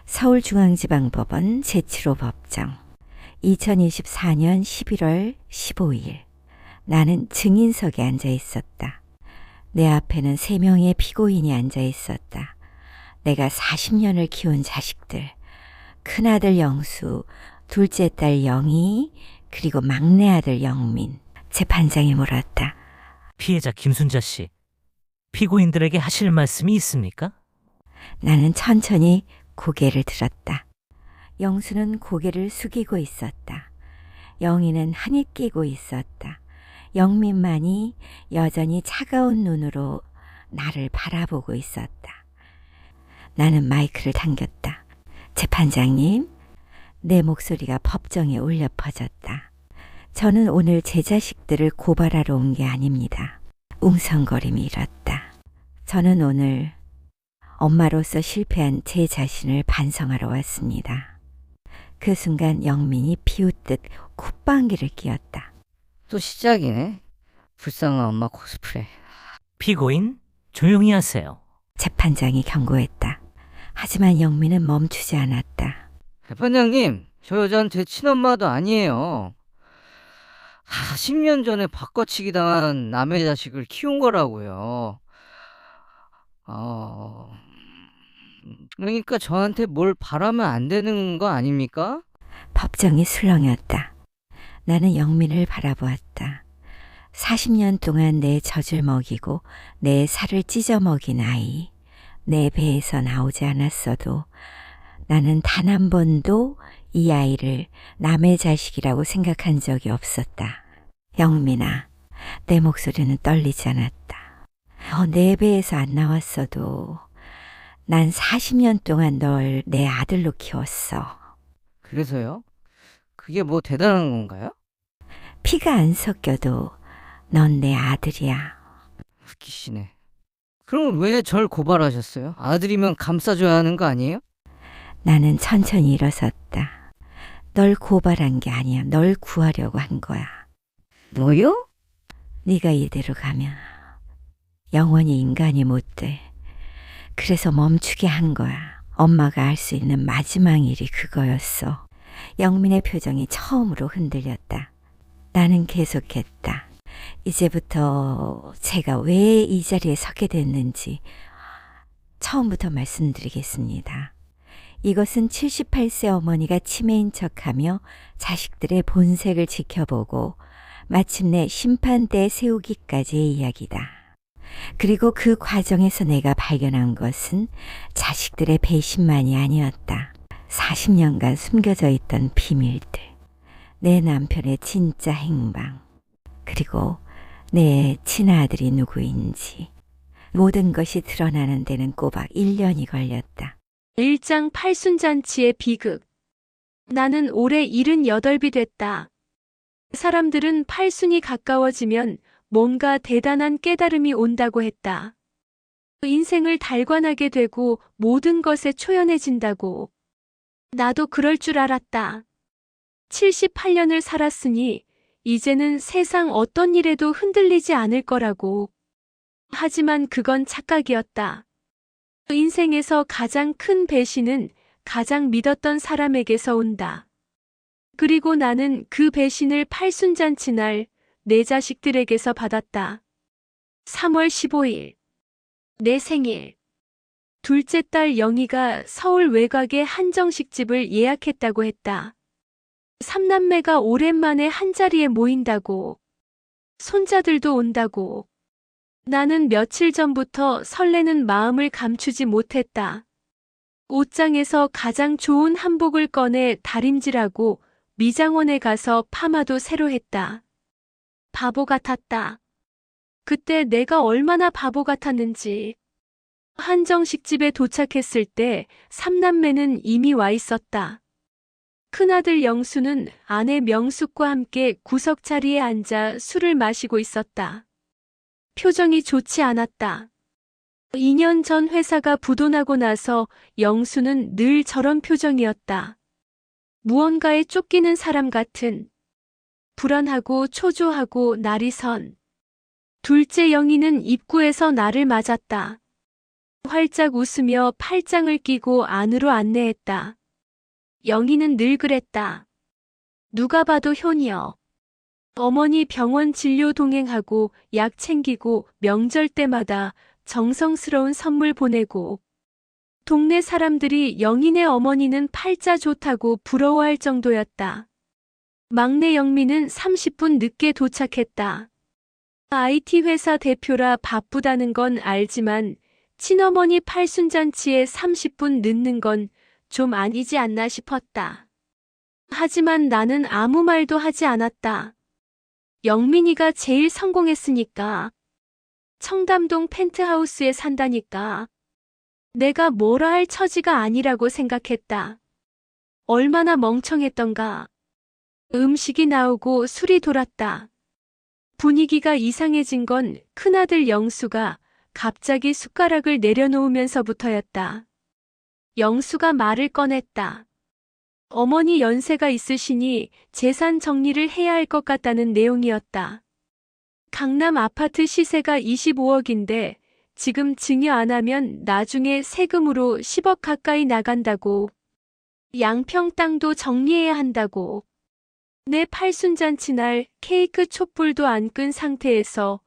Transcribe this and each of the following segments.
서울중앙지방법원 제7호 법정 2024년 11월 15일 나는 증인석에 앉아 있었다. 내 앞에는 3명의 피고인이 앉아 있었다. 내가 40년을 키운 자식들, 큰아들 영수, 둘째 딸 영희, 그리고 막내 아들 영민. 재판장이 물었다. 피해자 김순자 씨, 피고인들에게 하실 말씀이 있습니까? 나는 천천히 고개를 들었다. 영수는 고개를 숙이고 있었다. 영희는 한이 끼고 있었다. 영민만이 여전히 차가운 눈으로 나를 바라보고 있었다. 나는 마이크를 당겼다. 재판장님, 내 목소리가 법정에 울려 퍼졌다. 저는 오늘 제 자식들을 고발하러 온 게 아닙니다. 웅성거림이 일었다. 저는 오늘 엄마로서 실패한 제 자신을 반성하러 왔습니다. 그 순간 영민이 비웃듯 콧방귀를 뀌었다. 또 시작이네. 불쌍한 엄마 코스프레. 피고인, 조용히 하세요. 재판장이 경고했다. 하지만 영민은 멈추지 않았다. 재판장님, 저 여자는 제 친엄마도 아니에요. 40년 전에 바꿔치기 당한 남의 자식을 키운 거라고요. 그러니까 저한테 뭘 바라면 안 되는 거 아닙니까? 법정이 술렁였다. 나는 영민을 바라보았다. 40년 동안 내 젖을 먹이고 내 살을 찢어 먹인 아이. 내 배에서 나오지 않았어도 나는 단 한 번도 이 아이를 남의 자식이라고 생각한 적이 없었다. 영민아, 내 목소리는 떨리지 않았다. 내 배에서 안 나왔어도 난 40년 동안 널 내 아들로 키웠어. 그래서요? 그게 뭐 대단한 건가요? 피가 안 섞여도 넌 내 아들이야. 웃기시네. 그럼 왜 절 고발하셨어요? 아들이면 감싸줘야 하는 거 아니에요? 나는 천천히 일어섰다. 널 고발한 게 아니야. 널 구하려고 한 거야. 뭐요? 네가 이대로 가면 영원히 인간이 못 돼. 그래서 멈추게 한 거야. 엄마가 할 수 있는 마지막 일이 그거였어. 영민의 표정이 처음으로 흔들렸다. 나는 계속했다. 이제부터 제가 왜 이 자리에 서게 됐는지 처음부터 말씀드리겠습니다. 이것은 78세 어머니가 치매인 척하며 자식들의 본색을 지켜보고 마침내 심판대에 세우기까지의 이야기다. 그리고 그 과정에서 내가 발견한 것은 자식들의 배신만이 아니었다. 40년간 숨겨져 있던 비밀들, 내 남편의 진짜 행방, 그리고 내 친아들이 누구인지 모든 것이 드러나는 데는 꼬박 1년이 걸렸다. 일장 팔순잔치의 비극. 나는 올해 78이 됐다. 사람들은 팔순이 가까워지면 뭔가 대단한 깨달음이 온다고 했다. 인생을 달관하게 되고 모든 것에 초연해진다고. 나도 그럴 줄 알았다. 78년을 살았으니 이제는 세상 어떤 일에도 흔들리지 않을 거라고. 하지만 그건 착각이었다. 인생에서 가장 큰 배신은 가장 믿었던 사람에게서 온다. 그리고 나는 그 배신을 팔순잔치 날 내 자식들에게서 받았다. 3월 15일. 내 생일. 둘째 딸 영희가 서울 외곽의 한정식집을 예약했다고 했다. 3남매가 오랜만에 한자리에 모인다고. 손자들도 온다고. 나는 며칠 전부터 설레는 마음을 감추지 못했다. 옷장에서 가장 좋은 한복을 꺼내 다림질하고 미장원에 가서 파마도 새로 했다. 바보 같았다. 그때 내가 얼마나 바보 같았는지. 한정식집에 도착했을 때 3남매는 이미 와 있었다. 큰아들 영수는 아내 명숙과 함께 구석 자리에 앉아 술을 마시고 있었다. 표정이 좋지 않았다. 2년 전 회사가 부도나고 나서 영수는 늘 저런 표정이었다. 무언가에 쫓기는 사람 같은. 불안하고 초조하고 날이 선. 둘째 영희는 입구에서 나를 맞았다. 활짝 웃으며 팔짱을 끼고 안으로 안내했다. 영희는 늘 그랬다. 누가 봐도 효녀. 어머니 병원 진료 동행하고 약 챙기고 명절 때마다 정성스러운 선물 보내고 동네 사람들이 영희네 어머니는 팔자 좋다고 부러워할 정도였다. 막내 영미는 30분 늦게 도착했다. IT 회사 대표라 바쁘다는 건 알지만 친어머니 팔순잔치에 30분 늦는 건 좀 아니지 않나 싶었다. 하지만 나는 아무 말도 하지 않았다. 영민이가 제일 성공했으니까. 청담동 펜트하우스에 산다니까. 내가 뭐라 할 처지가 아니라고 생각했다. 얼마나 멍청했던가. 음식이 나오고 술이 돌았다. 분위기가 이상해진 건 큰아들 영수가 갑자기 숟가락을 내려놓으면서부터였다. 영수가 말을 꺼냈다. 어머니 연세가 있으시니 재산 정리를 해야 할 것 같다는 내용이었다. 강남 아파트 시세가 25억인데 지금 증여 안 하면 나중에 세금으로 10억 가까이 나간다고. 양평 땅도 정리해야 한다고. 내 팔순잔치 날 케이크 촛불도 안 끈 상태에서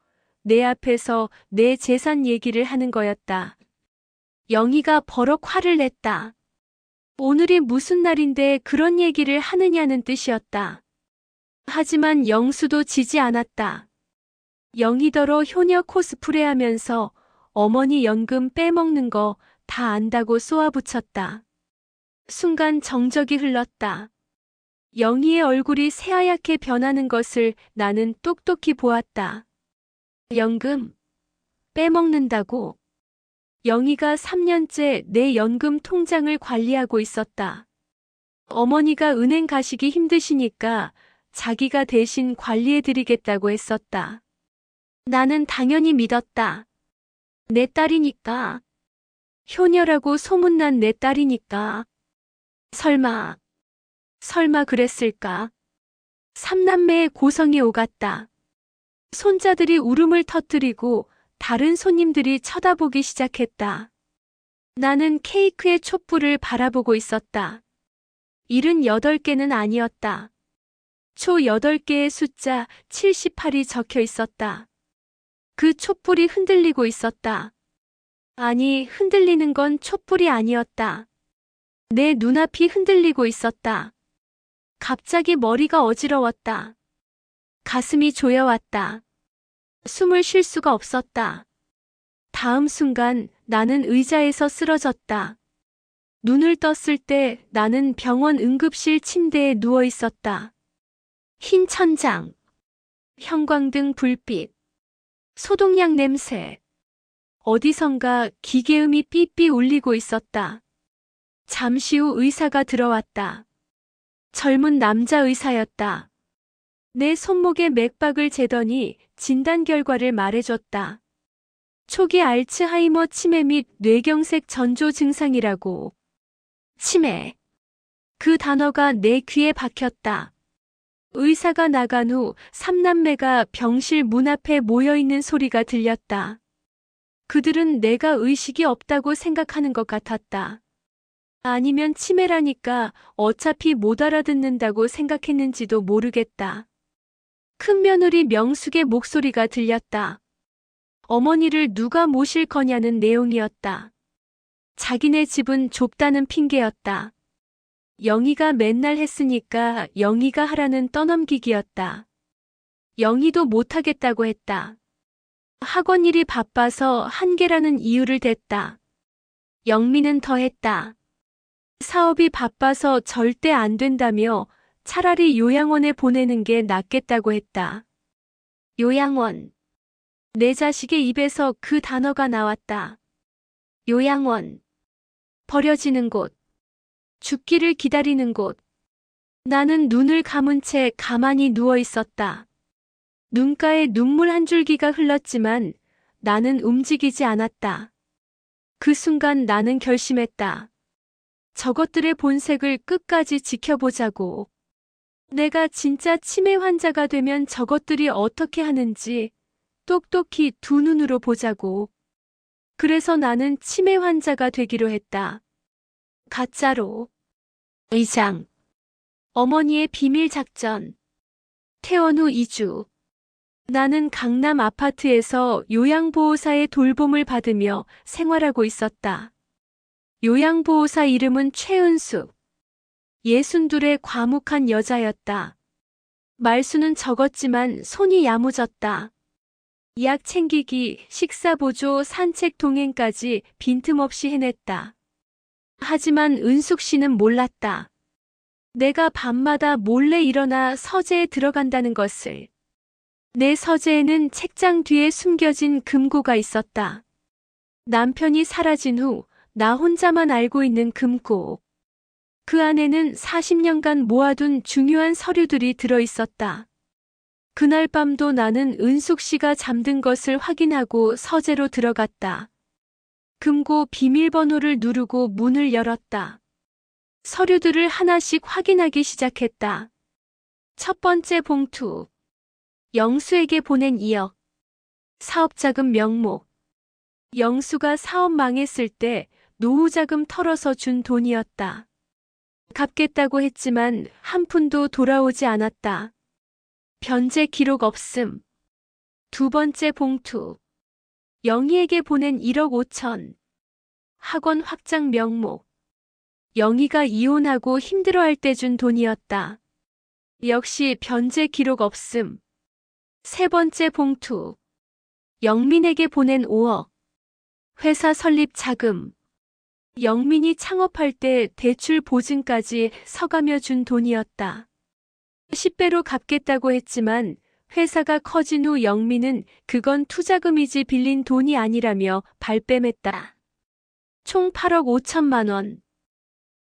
내 앞에서 내 재산 얘기를 하는 거였다. 영희가 버럭 화를 냈다. 오늘이 무슨 날인데 그런 얘기를 하느냐는 뜻이었다. 하지만 영수도 지지 않았다. 영희더러 효녀 코스프레 하면서 어머니 연금 빼먹는 거 다 안다고 쏘아붙였다. 순간 정적이 흘렀다. 영희의 얼굴이 새하얗게 변하는 것을 나는 똑똑히 보았다. 연금 빼먹는다고? 영희가 3년째 내 연금 통장을 관리하고 있었다. 어머니가 은행 가시기 힘드시니까 자기가 대신 관리해드리겠다고 했었다. 나는 당연히 믿었다. 내 딸이니까. 효녀라고 소문난 내 딸이니까. 설마 그랬을까? 삼남매의 고성이 오갔다. 손자들이 울음을 터뜨리고 다른 손님들이 쳐다보기 시작했다. 나는 케이크의 촛불을 바라보고 있었다. 78개는 아니었다. 초 8개의 숫자 78이 적혀 있었다. 그 촛불이 흔들리고 있었다. 아니, 흔들리는 건 촛불이 아니었다. 내 눈앞이 흔들리고 있었다. 갑자기 머리가 어지러웠다. 가슴이 조여왔다. 숨을 쉴 수가 없었다. 다음 순간 나는 의자에서 쓰러졌다. 눈을 떴을 때 나는 병원 응급실 침대에 누워 있었다. 흰 천장, 형광등 불빛, 소독약 냄새. 어디선가 기계음이 삐삐 울리고 있었다. 잠시 후 의사가 들어왔다. 젊은 남자 의사였다. 내 손목에 맥박을 재더니 진단 결과를 말해줬다. 초기 알츠하이머 치매 및 뇌경색 전조 증상이라고. 치매. 그 단어가 내 귀에 박혔다. 의사가 나간 후 삼남매가 병실 문 앞에 모여있는 소리가 들렸다. 그들은 내가 의식이 없다고 생각하는 것 같았다. 아니면 치매라니까 어차피 못 알아듣는다고 생각했는지도 모르겠다. 큰며느리 명숙의 목소리가 들렸다. 어머니를 누가 모실 거냐는 내용이었다. 자기네 집은 좁다는 핑계였다. 영희가 맨날 했으니까 영희가 하라는 떠넘기기였다. 영희도 못하겠다고 했다. 학원 일이 바빠서 한계라는 이유를 댔다. 영미는 더했다. 사업이 바빠서 절대 안 된다며 차라리 요양원에 보내는 게 낫겠다고 했다. 요양원. 내 자식의 입에서 그 단어가 나왔다. 요양원. 버려지는 곳. 죽기를 기다리는 곳. 나는 눈을 감은 채 가만히 누워 있었다. 눈가에 눈물 한 줄기가 흘렀지만 나는 움직이지 않았다. 그 순간 나는 결심했다. 저것들의 본색을 끝까지 지켜보자고. 내가 진짜 치매 환자가 되면 저것들이 어떻게 하는지 똑똑히 두 눈으로 보자고. 그래서 나는 치매 환자가 되기로 했다. 가짜로. 의장. 어머니의 비밀 작전. 퇴원 후 2주. 나는 강남 아파트에서 요양보호사의 돌봄을 받으며 생활하고 있었다. 요양보호사 이름은 최은숙. 62의 과묵한 여자였다. 말수는 적었지만 손이 야무졌다. 약 챙기기, 식사 보조, 산책 동행까지 빈틈없이 해냈다. 하지만 은숙 씨는 몰랐다. 내가 밤마다 몰래 일어나 서재에 들어간다는 것을. 내 서재에는 책장 뒤에 숨겨진 금고가 있었다. 남편이 사라진 후 나 혼자만 알고 있는 금고. 그 안에는 40년간 모아둔 중요한 서류들이 들어있었다. 그날 밤도 나는 은숙 씨가 잠든 것을 확인하고 서재로 들어갔다. 금고 비밀번호를 누르고 문을 열었다. 서류들을 하나씩 확인하기 시작했다. 첫 번째 봉투. 영수에게 보낸 2억. 사업자금 명목. 영수가 사업 망했을 때 노후자금 털어서 준 돈이었다. 갚겠다고 했지만 한 푼도 돌아오지 않았다. 변제 기록 없음. 두 번째 봉투. 영희에게 보낸 1억 5천. 학원 확장 명목. 영희가 이혼하고 힘들어할 때 준 돈이었다. 역시 변제 기록 없음. 세 번째 봉투. 영민에게 보낸 5억. 회사 설립 자금. 영민이 창업할 때 대출 보증까지 서가며 준 돈이었다. 10배로 갚겠다고 했지만 회사가 커진 후 영민은 그건 투자금이지 빌린 돈이 아니라며 발뺌했다. 총 8억 5천만 원.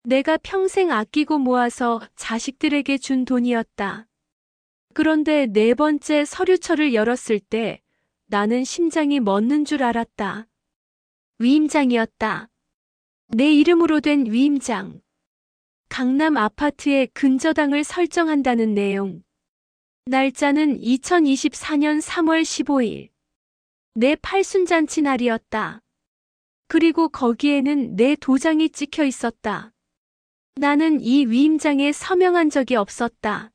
내가 평생 아끼고 모아서 자식들에게 준 돈이었다. 그런데 네 번째 서류철을 열었을 때 나는 심장이 멎는 줄 알았다. 위임장이었다. 내 이름으로 된 위임장. 강남 아파트에 근저당을 설정한다는 내용. 날짜는 2024년 3월 15일. 내 팔순잔치 날이었다. 그리고 거기에는 내 도장이 찍혀 있었다. 나는 이 위임장에 서명한 적이 없었다.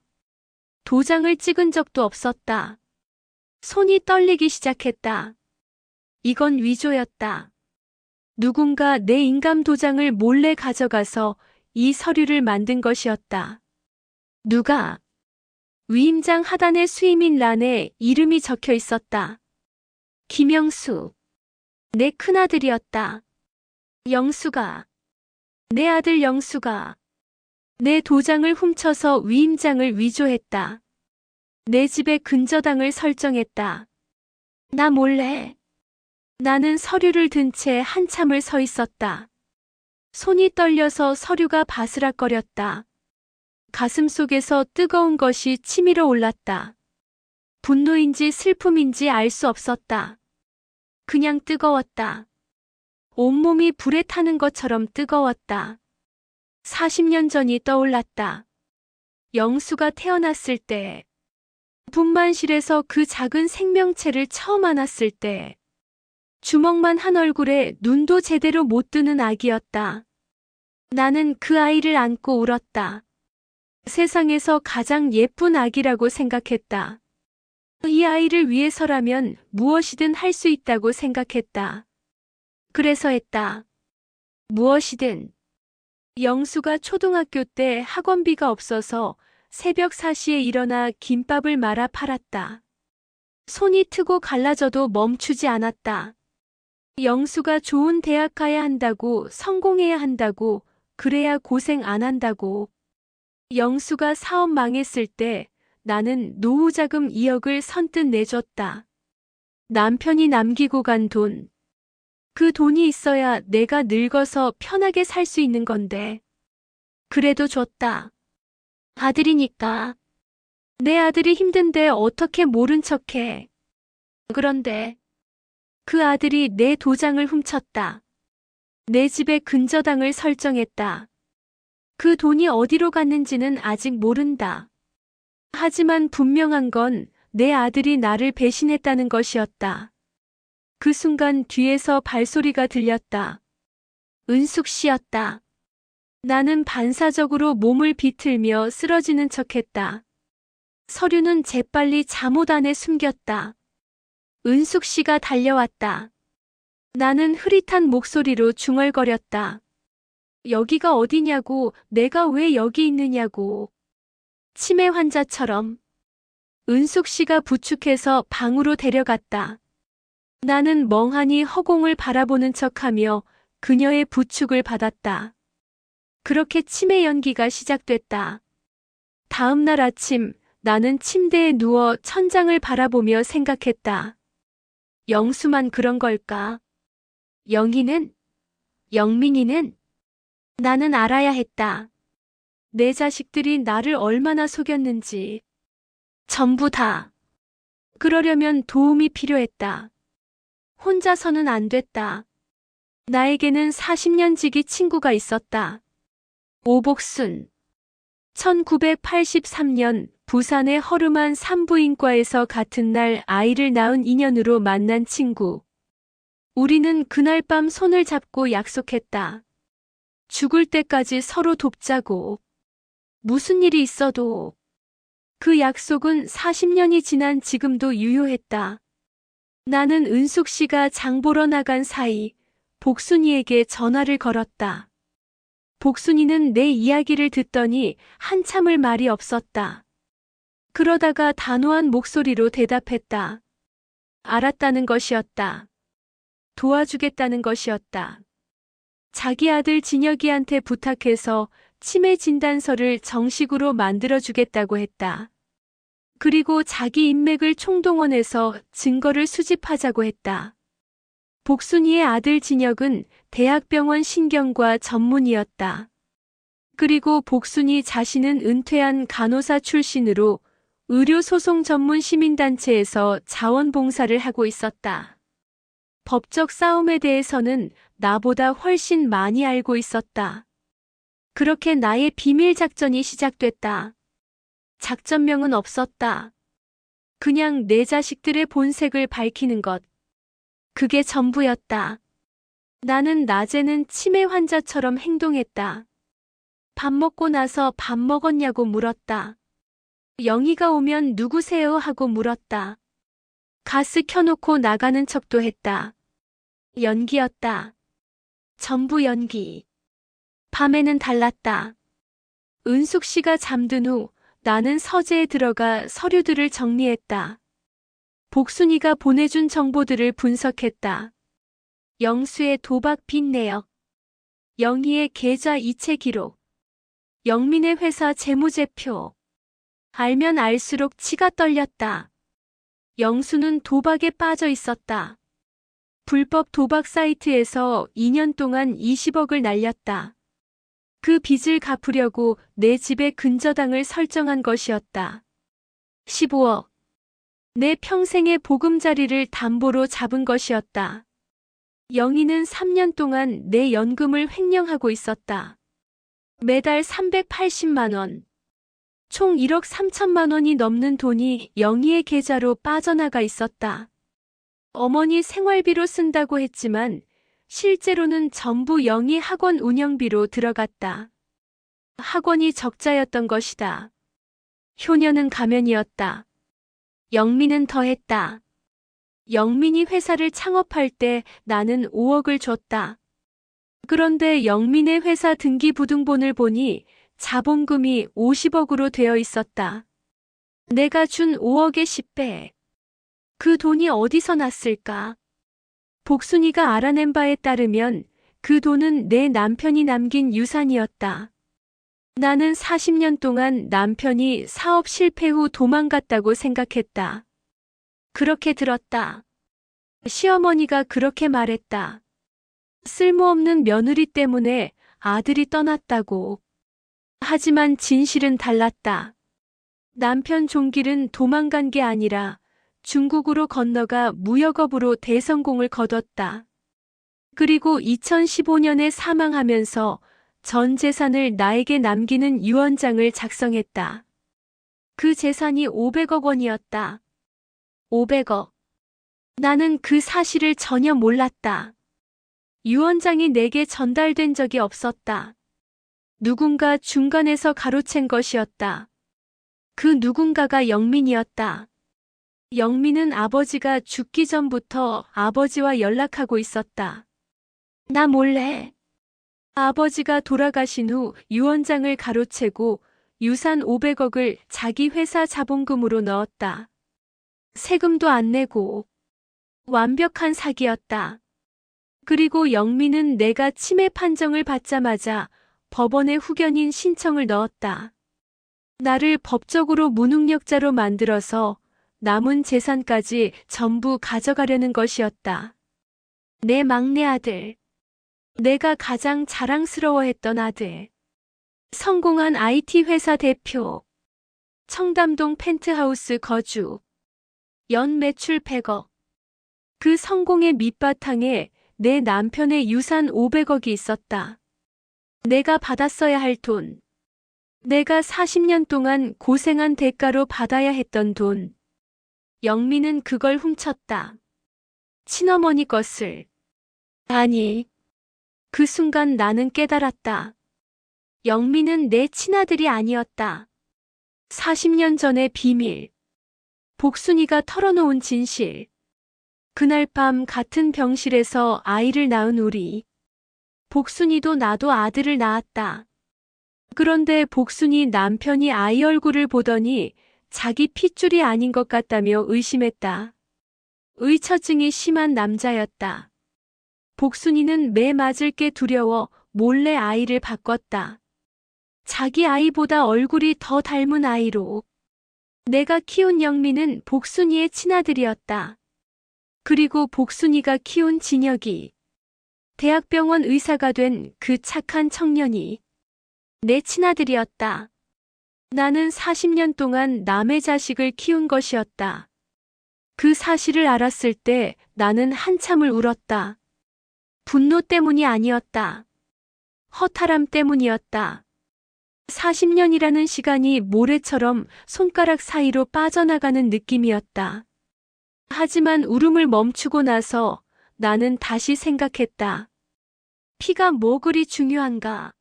도장을 찍은 적도 없었다. 손이 떨리기 시작했다. 이건 위조였다. 누군가 내 인감 도장을 몰래 가져가서 이 서류를 만든 것이었다. 누가? 위임장 하단의 수임인 란에 이름이 적혀 있었다. 김영수. 내 큰아들이었다. 영수가. 내 아들 영수가. 내 도장을 훔쳐서 위임장을 위조했다. 내 집에 근저당을 설정했다. 나 몰래. 나는 서류를 든 채 한참을 서 있었다. 손이 떨려서 서류가 바스락거렸다. 가슴 속에서 뜨거운 것이 치밀어 올랐다. 분노인지 슬픔인지 알 수 없었다. 그냥 뜨거웠다. 온몸이 불에 타는 것처럼 뜨거웠다. 40년 전이 떠올랐다. 영수가 태어났을 때, 분만실에서 그 작은 생명체를 처음 안았을 때, 주먹만 한 얼굴에 눈도 제대로 못 뜨는 아기였다. 나는 그 아이를 안고 울었다. 세상에서 가장 예쁜 아기라고 생각했다. 이 아이를 위해서라면 무엇이든 할 수 있다고 생각했다. 그래서 했다. 무엇이든. 영수가 초등학교 때 학원비가 없어서 새벽 4시에 일어나 김밥을 말아 팔았다. 손이 트고 갈라져도 멈추지 않았다. 영수가 좋은 대학 가야 한다고, 성공해야 한다고, 그래야 고생 안 한다고. 영수가 사업 망했을 때 나는 노후자금 2억을 선뜻 내줬다. 남편이 남기고 간 돈. 그 돈이 있어야 내가 늙어서 편하게 살 수 있는 건데. 그래도 줬다. 아들이니까. 내 아들이 힘든데 어떻게 모른 척해. 그런데 그 아들이 내 도장을 훔쳤다. 내 집에 근저당을 설정했다. 그 돈이 어디로 갔는지는 아직 모른다. 하지만 분명한 건 내 아들이 나를 배신했다는 것이었다. 그 순간 뒤에서 발소리가 들렸다. 은숙 씨였다. 나는 반사적으로 몸을 비틀며 쓰러지는 척했다. 서류는 재빨리 잠옷 안에 숨겼다. 은숙 씨가 달려왔다. 나는 흐릿한 목소리로 중얼거렸다. 여기가 어디냐고, 내가 왜 여기 있느냐고. 치매 환자처럼. 은숙 씨가 부축해서 방으로 데려갔다. 나는 멍하니 허공을 바라보는 척하며 그녀의 부축을 받았다. 그렇게 치매 연기가 시작됐다. 다음 날 아침 나는 침대에 누워 천장을 바라보며 생각했다. 영수만 그런 걸까? 영희는? 영민이는? 나는 알아야 했다. 내 자식들이 나를 얼마나 속였는지. 전부 다. 그러려면 도움이 필요했다. 혼자서는 안 됐다. 나에게는 40년 지기 친구가 있었다. 오복순. 1983년 부산의 허름한 산부인과에서 같은 날 아이를 낳은 인연으로 만난 친구. 우리는 그날 밤 손을 잡고 약속했다. 죽을 때까지 서로 돕자고. 무슨 일이 있어도. 그 약속은 40년이 지난 지금도 유효했다. 나는 은숙 씨가 장 보러 나간 사이 복순이에게 전화를 걸었다. 복순이는 내 이야기를 듣더니 한참을 말이 없었다. 그러다가 단호한 목소리로 대답했다. 알았다는 것이었다. 도와주겠다는 것이었다. 자기 아들 진혁이한테 부탁해서 치매 진단서를 정식으로 만들어주겠다고 했다. 그리고 자기 인맥을 총동원해서 증거를 수집하자고 했다. 복순이의 아들 진혁은 대학병원 신경과 전문의였다. 그리고 복순이 자신은 은퇴한 간호사 출신으로 의료소송 전문 시민단체에서 자원봉사를 하고 있었다. 법적 싸움에 대해서는 나보다 훨씬 많이 알고 있었다. 그렇게 나의 비밀 작전이 시작됐다. 작전명은 없었다. 그냥 내 자식들의 본색을 밝히는 것. 그게 전부였다. 나는 낮에는 치매 환자처럼 행동했다. 밥 먹고 나서 밥 먹었냐고 물었다. 영희가 오면 누구세요 하고 물었다. 가스 켜놓고 나가는 척도 했다. 연기였다. 전부 연기. 밤에는 달랐다. 은숙 씨가 잠든 후 나는 서재에 들어가 서류들을 정리했다. 복순이가 보내준 정보들을 분석했다. 영수의 도박 빚 내역, 영희의 계좌 이체 기록, 영민의 회사 재무제표. 알면 알수록 치가 떨렸다. 영수는 도박에 빠져 있었다. 불법 도박 사이트에서 2년 동안 20억을 날렸다. 그 빚을 갚으려고 내 집의 근저당을 설정한 것이었다. 15억. 내 평생의 보금자리를 담보로 잡은 것이었다. 영희는 3년 동안 내 연금을 횡령하고 있었다. 매달 380만 원. 총 1억 3천만 원이 넘는 돈이 영희의 계좌로 빠져나가 있었다. 어머니 생활비로 쓴다고 했지만 실제로는 전부 영희 학원 운영비로 들어갔다. 학원이 적자였던 것이다. 효녀는 가면이었다. 영민은 더했다. 영민이 회사를 창업할 때 나는 5억을 줬다. 그런데 영민의 회사 등기부등본을 보니 자본금이 50억으로 되어 있었다. 내가 준 5억의 10배. 그 돈이 어디서 났을까? 복순이가 알아낸 바에 따르면 그 돈은 내 남편이 남긴 유산이었다. 나는 40년 동안 남편이 사업 실패 후 도망갔다고 생각했다. 그렇게 들었다. 시어머니가 그렇게 말했다. 쓸모없는 며느리 때문에 아들이 떠났다고. 하지만 진실은 달랐다. 남편 종길은 도망간 게 아니라 중국으로 건너가 무역업으로 대성공을 거뒀다. 그리고 2015년에 사망하면서 전 재산을 나에게 남기는 유언장을 작성했다. 그 재산이 500억 원이었다. 500억. 나는 그 사실을 전혀 몰랐다. 유언장이 내게 전달된 적이 없었다. 누군가 중간에서 가로챈 것이었다. 그 누군가가 영민이었다. 영민은 아버지가 죽기 전부터 아버지와 연락하고 있었다. 나 몰래 아버지가 돌아가신 후 유언장을 가로채고 유산 500억을 자기 회사 자본금으로 넣었다. 세금도 안 내고 완벽한 사기였다. 그리고 영민은 내가 치매 판정을 받자마자 법원에 후견인 신청을 넣었다. 나를 법적으로 무능력자로 만들어서 남은 재산까지 전부 가져가려는 것이었다. 내 막내 아들. 내가 가장 자랑스러워했던 아들. 성공한 IT 회사 대표. 청담동 펜트하우스 거주. 연 매출 100억. 그 성공의 밑바탕에 내 남편의 유산 500억이 있었다. 내가 받았어야 할 돈. 내가 40년 동안 고생한 대가로 받아야 했던 돈. 영민은 그걸 훔쳤다. 친어머니 것을. 아니, 그 순간 나는 깨달았다. 영민은 내 친아들이 아니었다. 40년 전의 비밀. 복순이가 털어놓은 진실. 그날 밤 같은 병실에서 아이를 낳은 우리. 복순이도 나도 아들을 낳았다. 그런데 복순이 남편이 아이 얼굴을 보더니 자기 핏줄이 아닌 것 같다며 의심했다. 의처증이 심한 남자였다. 복순이는 매 맞을 게 두려워 몰래 아이를 바꿨다. 자기 아이보다 얼굴이 더 닮은 아이로. 내가 키운 영민은 복순이의 친아들이었다. 그리고 복순이가 키운 진혁이. 대학병원 의사가 된 그 착한 청년이. 내 친아들이었다. 나는 40년 동안 남의 자식을 키운 것이었다. 그 사실을 알았을 때 나는 한참을 울었다. 분노 때문이 아니었다. 허탈함 때문이었다. 40년이라는 시간이 모래처럼 손가락 사이로 빠져나가는 느낌이었다. 하지만 울음을 멈추고 나서 나는 다시 생각했다. 피가 뭐 그리 중요한가?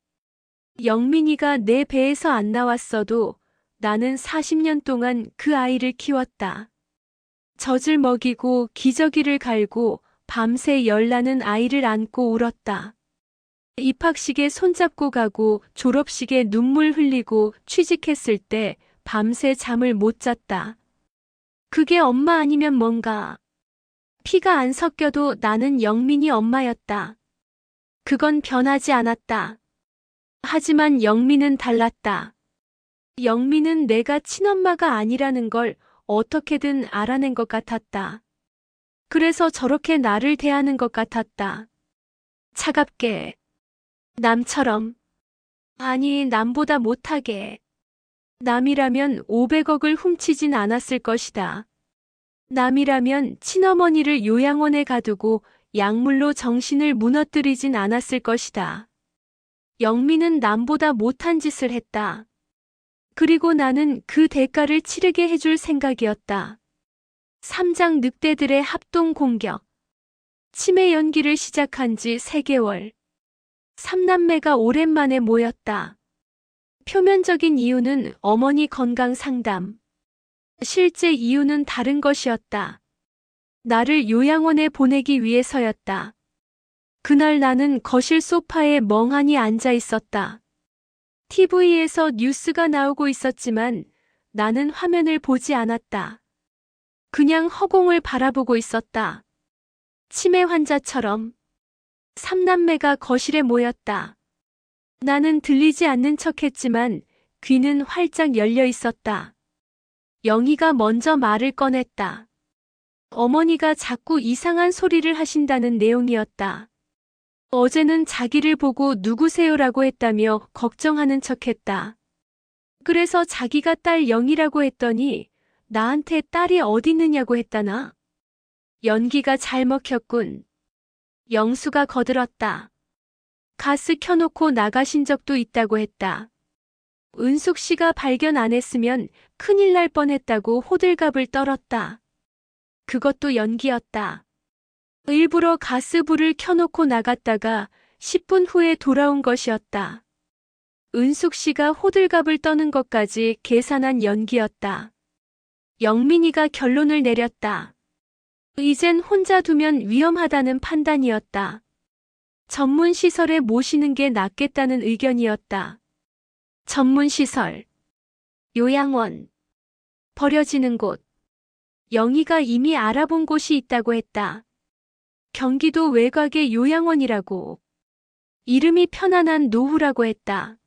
영민이가 내 배에서 안 나왔어도 나는 40년 동안 그 아이를 키웠다. 젖을 먹이고 기저귀를 갈고 밤새 열나는 아이를 안고 울었다. 입학식에 손잡고 가고 졸업식에 눈물 흘리고 취직했을 때 밤새 잠을 못 잤다. 그게 엄마 아니면 뭔가. 피가 안 섞여도 나는 영민이 엄마였다. 그건 변하지 않았다. 하지만 영민은 달랐다. 영민은 내가 친엄마가 아니라는 걸 어떻게든 알아낸 것 같았다. 그래서 저렇게 나를 대하는 것 같았다. 차갑게. 남처럼. 아니, 남보다 못하게. 남이라면 500억을 훔치진 않았을 것이다. 남이라면 친어머니를 요양원에 가두고 약물로 정신을 무너뜨리진 않았을 것이다. 영민은 남보다 못한 짓을 했다. 그리고 나는 그 대가를 치르게 해줄 생각이었다. 3장 늑대들의 합동 공격. 치매 연기를 시작한 지 3개월. 3남매가 오랜만에 모였다. 표면적인 이유는 어머니 건강 상담. 실제 이유는 다른 것이었다. 나를 요양원에 보내기 위해서였다. 그날 나는 거실 소파에 멍하니 앉아 있었다. TV에서 뉴스가 나오고 있었지만 나는 화면을 보지 않았다. 그냥 허공을 바라보고 있었다. 치매 환자처럼. 3남매가 거실에 모였다. 나는 들리지 않는 척했지만 귀는 활짝 열려 있었다. 영희가 먼저 말을 꺼냈다. 어머니가 자꾸 이상한 소리를 하신다는 내용이었다. 어제는 자기를 보고 누구세요라고 했다며 걱정하는 척했다. 그래서 자기가 딸 영희라고 했더니 나한테 딸이 어디 있느냐고 했다나. 연기가 잘 먹혔군. 영수가 거들었다. 가스 켜놓고 나가신 적도 있다고 했다. 은숙 씨가 발견 안 했으면 큰일 날 뻔했다고 호들갑을 떨었다. 그것도 연기였다. 일부러 가스불을 켜놓고 나갔다가 10분 후에 돌아온 것이었다. 은숙 씨가 호들갑을 떠는 것까지 계산한 연기였다. 영민이가 결론을 내렸다. 이젠 혼자 두면 위험하다는 판단이었다. 전문 시설에 모시는 게 낫겠다는 의견이었다. 전문 시설, 요양원, 버려지는 곳. 영희가 이미 알아본 곳이 있다고 했다. 경기도 외곽의 요양원이라고. 이름이 편안한 노후라고 했다.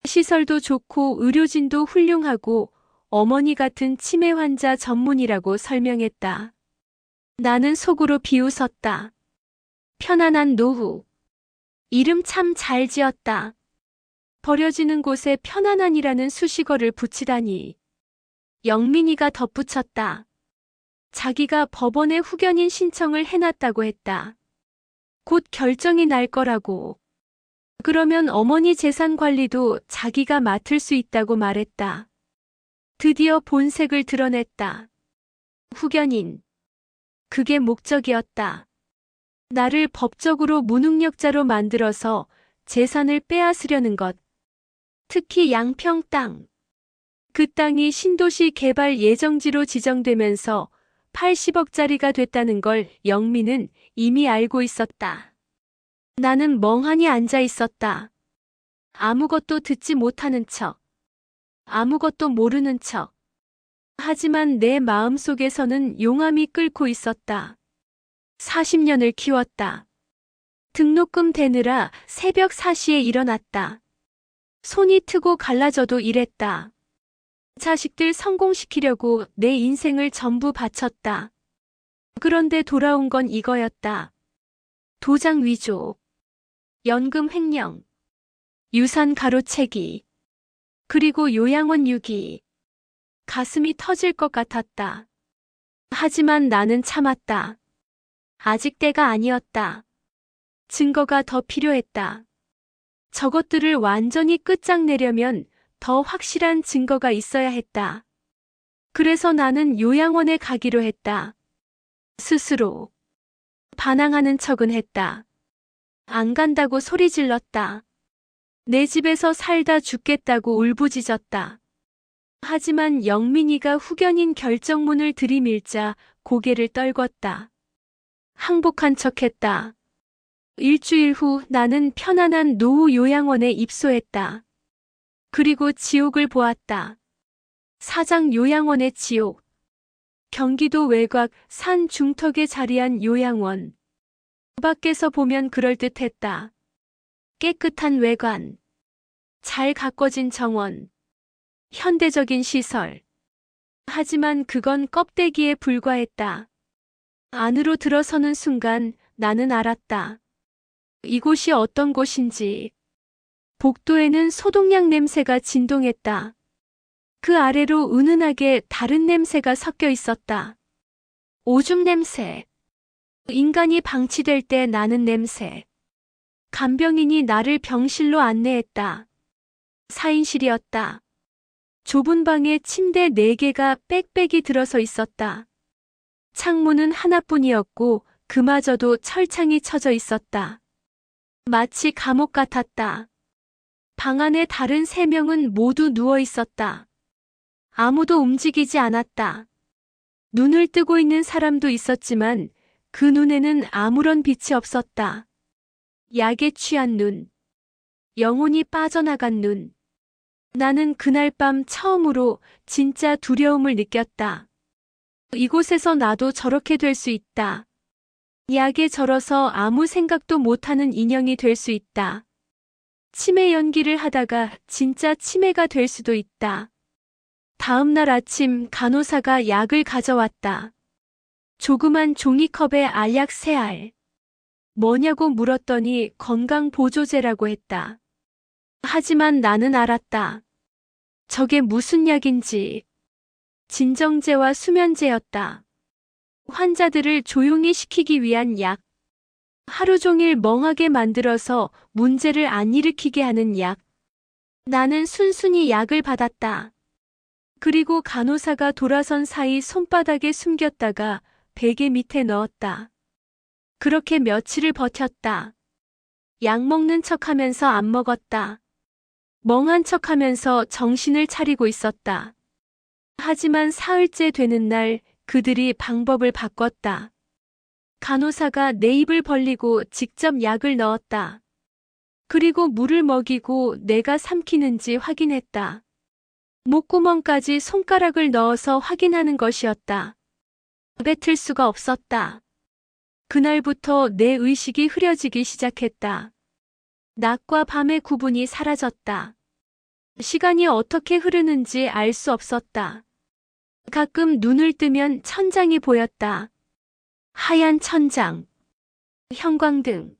시설도 좋고 의료진도 훌륭하고 어머니 같은 치매 환자 전문이라고 설명했다. 나는 속으로 비웃었다. 편안한 노후. 이름 참 잘 지었다. 버려지는 곳에 편안한이라는 수식어를 붙이다니. 영민이가 덧붙였다. 자기가 법원에 후견인 신청을 해놨다고 했다. 곧 결정이 날 거라고. 그러면 어머니 재산 관리도 자기가 맡을 수 있다고 말했다. 드디어 본색을 드러냈다. 후견인. 그게 목적이었다. 나를 법적으로 무능력자로 만들어서 재산을 빼앗으려는 것. 특히 양평 땅. 그 땅이 신도시 개발 예정지로 지정되면서 80억짜리가 됐다는 걸 영민은 이미 알고 있었다. 나는 멍하니 앉아 있었다. 아무것도 듣지 못하는 척. 아무것도 모르는 척. 하지만 내 마음속에서는 용암이 끓고 있었다. 40년을 키웠다. 등록금 대느라 새벽 4시에 일어났다. 손이 트고 갈라져도 일했다. 자식들 성공시키려고 내 인생을 전부 바쳤다. 그런데 돌아온 건 이거였다. 도장 위조, 연금 횡령, 유산 가로채기, 그리고 요양원 유기. 가슴이 터질 것 같았다. 하지만 나는 참았다. 아직 때가 아니었다. 증거가 더 필요했다. 저것들을 완전히 끝장내려면 더 확실한 증거가 있어야 했다. 그래서 나는 요양원에 가기로 했다. 스스로. 반항하는 척은 했다. 안 간다고 소리 질렀다. 내 집에서 살다 죽겠다고 울부짖었다. 하지만 영민이가 후견인 결정문을 들이밀자 고개를 떨궜다. 항복한 척했다. 일주일 후 나는 편안한 노후 요양원에 입소했다. 그리고 지옥을 보았다. 사장 요양원의 지옥. 경기도 외곽 산 중턱에 자리한 요양원. 밖에서 보면 그럴듯했다. 깨끗한 외관. 잘 가꿔진 정원. 현대적인 시설. 하지만 그건 껍데기에 불과했다. 안으로 들어서는 순간 나는 알았다. 이곳이 어떤 곳인지. 복도에는 소독약 냄새가 진동했다. 그 아래로 은은하게 다른 냄새가 섞여 있었다. 오줌 냄새. 인간이 방치될 때 나는 냄새. 간병인이 나를 병실로 안내했다. 4인실이었다. 좁은 방에 침대 4개가 빽빽이 들어서 있었다. 창문은 하나뿐이었고 그마저도 철창이 쳐져 있었다. 마치 감옥 같았다. 방 안에 다른 3명은 모두 누워 있었다. 아무도 움직이지 않았다. 눈을 뜨고 있는 사람도 있었지만 그 눈에는 아무런 빛이 없었다. 약에 취한 눈. 영혼이 빠져나간 눈. 나는 그날 밤 처음으로 진짜 두려움을 느꼈다. 이곳에서 나도 저렇게 될 수 있다. 약에 절어서 아무 생각도 못하는 인형이 될 수 있다. 치매 연기를 하다가 진짜 치매가 될 수도 있다. 다음 날 아침 간호사가 약을 가져왔다. 조그만 종이컵에 알약 3알. 뭐냐고 물었더니 건강보조제라고 했다. 하지만 나는 알았다. 저게 무슨 약인지. 진정제와 수면제였다. 환자들을 조용히 시키기 위한 약. 하루 종일 멍하게 만들어서 문제를 안 일으키게 하는 약. 나는 순순히 약을 받았다. 그리고 간호사가 돌아선 사이 손바닥에 숨겼다가 베개 밑에 넣었다. 그렇게 며칠을 버텼다. 약 먹는 척하면서 안 먹었다. 멍한 척하면서 정신을 차리고 있었다. 하지만 사흘째 되는 날 그들이 방법을 바꿨다. 간호사가 내 입을 벌리고 직접 약을 넣었다. 그리고 물을 먹이고 내가 삼키는지 확인했다. 목구멍까지 손가락을 넣어서 확인하는 것이었다. 뱉을 수가 없었다. 그날부터 내 의식이 흐려지기 시작했다. 낮과 밤의 구분이 사라졌다. 시간이 어떻게 흐르는지 알 수 없었다. 가끔 눈을 뜨면 천장이 보였다. 하얀 천장, 형광등.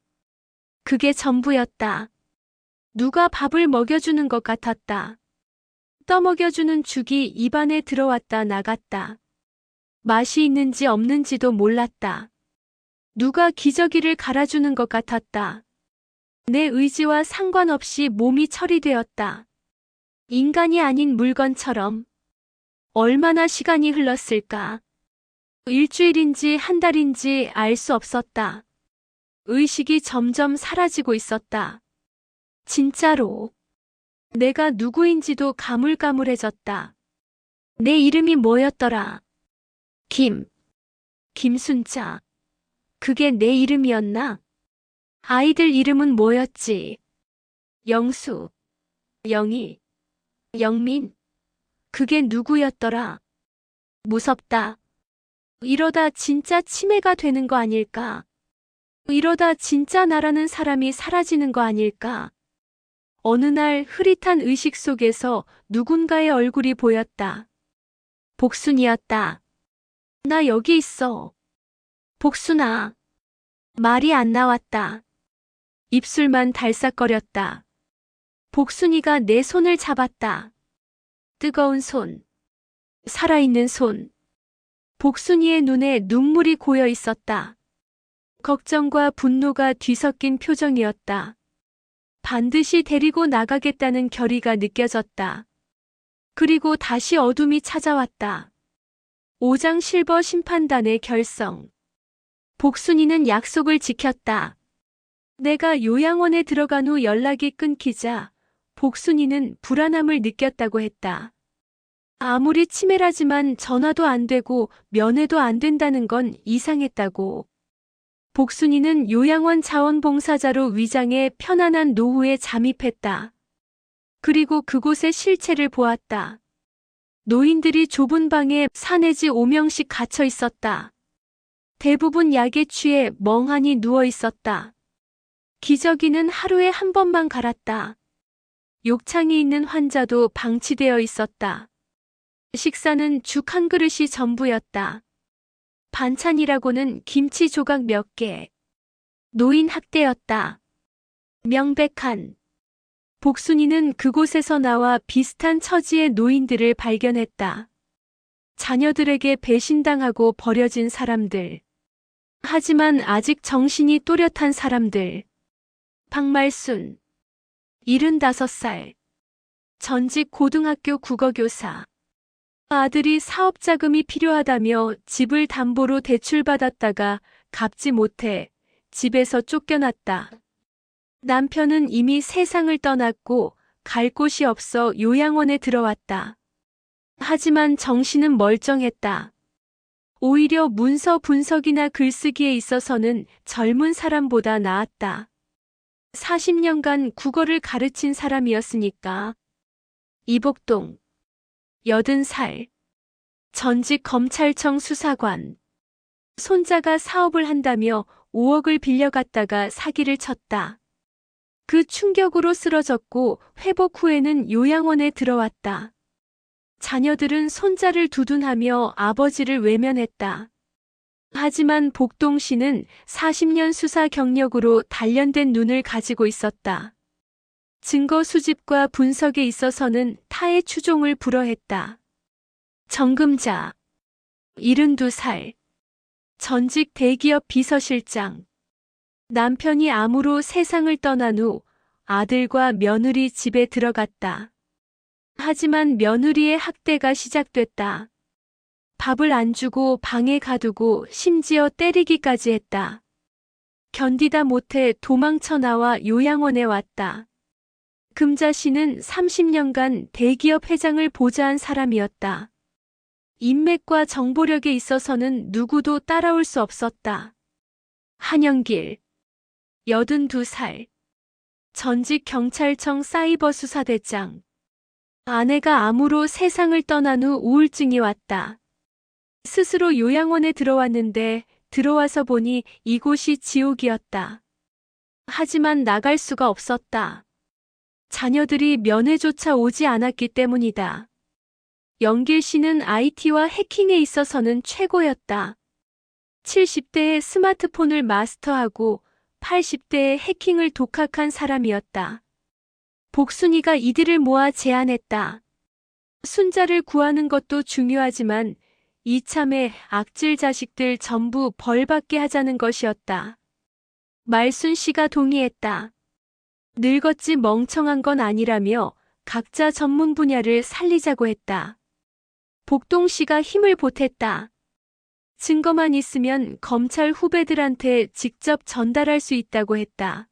그게 전부였다. 누가 밥을 먹여주는 것 같았다. 떠먹여주는 죽이 입안에 들어왔다 나갔다. 맛이 있는지 없는지도 몰랐다. 누가 기저귀를 갈아주는 것 같았다. 내 의지와 상관없이 몸이 처리되었다. 인간이 아닌 물건처럼. 얼마나 시간이 흘렀을까? 일주일인지 한 달인지 알 수 없었다. 의식이 점점 사라지고 있었다. 진짜로. 내가 누구인지도 가물가물해졌다. 내 이름이 뭐였더라? 김순자. 그게 내 이름이었나? 아이들 이름은 뭐였지? 영수, 영희, 영민. 그게 누구였더라? 무섭다. 이러다 진짜 치매가 되는 거 아닐까? 이러다 진짜 나라는 사람이 사라지는 거 아닐까? 어느 날 흐릿한 의식 속에서 누군가의 얼굴이 보였다. 복순이었다. 나 여기 있어. 복순아. 말이 안 나왔다. 입술만 달싹거렸다. 복순이가 내 손을 잡았다. 뜨거운 손. 살아있는 손. 복순이의 눈에 눈물이 고여 있었다. 걱정과 분노가 뒤섞인 표정이었다. 반드시 데리고 나가겠다는 결의가 느껴졌다. 그리고 다시 어둠이 찾아왔다. 오장 실버 심판단의 결성. 복순이는 약속을 지켰다. 내가 요양원에 들어간 후 연락이 끊기자 복순이는 불안함을 느꼈다고 했다. 아무리 치매라지만 전화도 안 되고 면회도 안 된다는 건 이상했다고. 복순이는 요양원 자원봉사자로 위장해 편안한 노후에 잠입했다. 그리고 그곳의 실체를 보았다. 노인들이 좁은 방에 4 내지 5명씩 갇혀 있었다. 대부분 약에 취해 멍하니 누워 있었다. 기저귀는 하루에 한 번만 갈았다. 욕창이 있는 환자도 방치되어 있었다. 식사는 죽 한 그릇이 전부였다. 반찬이라고는 김치 조각 몇 개. 노인 학대였다. 명백한. 복순이는 그곳에서 나와 비슷한 처지의 노인들을 발견했다. 자녀들에게 배신당하고 버려진 사람들. 하지만 아직 정신이 또렷한 사람들. 박말순. 75살. 전직 고등학교 국어교사. 아들이 사업자금이 필요하다며 집을 담보로 대출받았다가 갚지 못해 집에서 쫓겨났다. 남편은 이미 세상을 떠났고 갈 곳이 없어 요양원에 들어왔다. 하지만 정신은 멀쩡했다. 오히려 문서 분석이나 글쓰기에 있어서는 젊은 사람보다 나았다. 40년간 국어를 가르친 사람이었으니까. 이복동. 80살. 전직 검찰청 수사관. 손자가 사업을 한다며 5억을 빌려갔다가 사기를 쳤다. 그 충격으로 쓰러졌고 회복 후에는 요양원에 들어왔다. 자녀들은 손자를 두둔하며 아버지를 외면했다. 하지만 복동 씨는 40년 수사 경력으로 단련된 눈을 가지고 있었다. 증거 수집과 분석에 있어서는 타의 추종을 불허했다. 정금자. 72살. 전직 대기업 비서실장. 남편이 암으로 세상을 떠난 후 아들과 며느리 집에 들어갔다. 하지만 며느리의 학대가 시작됐다. 밥을 안 주고 방에 가두고 심지어 때리기까지 했다. 견디다 못해 도망쳐 나와 요양원에 왔다. 금자 씨는 30년간 대기업 회장을 보좌한 사람이었다. 인맥과 정보력에 있어서는 누구도 따라올 수 없었다. 한영길, 82살, 전직 경찰청 사이버 수사대장. 아내가 암으로 세상을 떠난 후 우울증이 왔다. 스스로 요양원에 들어왔는데 들어와서 보니 이곳이 지옥이었다. 하지만 나갈 수가 없었다. 자녀들이 면회조차 오지 않았기 때문이다. 영길 씨는 IT와 해킹에 있어서는 최고였다. 70대에 스마트폰을 마스터하고 80대에 해킹을 독학한 사람이었다. 복순이가 이들을 모아 제안했다. 순자를 구하는 것도 중요하지만 이참에 악질 자식들 전부 벌받게 하자는 것이었다. 말순 씨가 동의했다. 늙었지 멍청한 건 아니라며 각자 전문 분야를 살리자고 했다. 복동 씨가 힘을 보탰다. 증거만 있으면 검찰 후배들한테 직접 전달할 수 있다고 했다.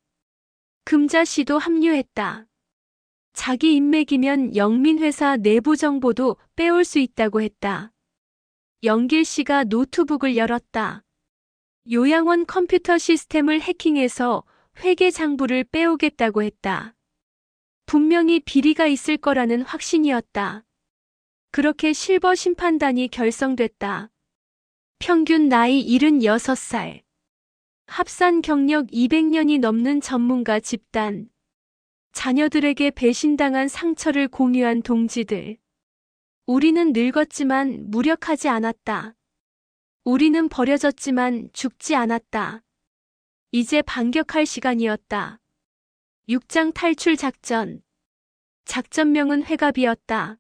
금자 씨도 합류했다. 자기 인맥이면 영민 회사 내부 정보도 빼올 수 있다고 했다. 영길 씨가 노트북을 열었다. 요양원 컴퓨터 시스템을 해킹해서 회계 장부를 빼오겠다고 했다. 분명히 비리가 있을 거라는 확신이었다. 그렇게 실버 심판단이 결성됐다. 평균 나이 76살. 합산 경력 200년이 넘는 전문가 집단. 자녀들에게 배신당한 상처를 공유한 동지들. 우리는 늙었지만 무력하지 않았다. 우리는 버려졌지만 죽지 않았다. 이제 반격할 시간이었다. 6장 탈출 작전. 작전명은 회갑이었다.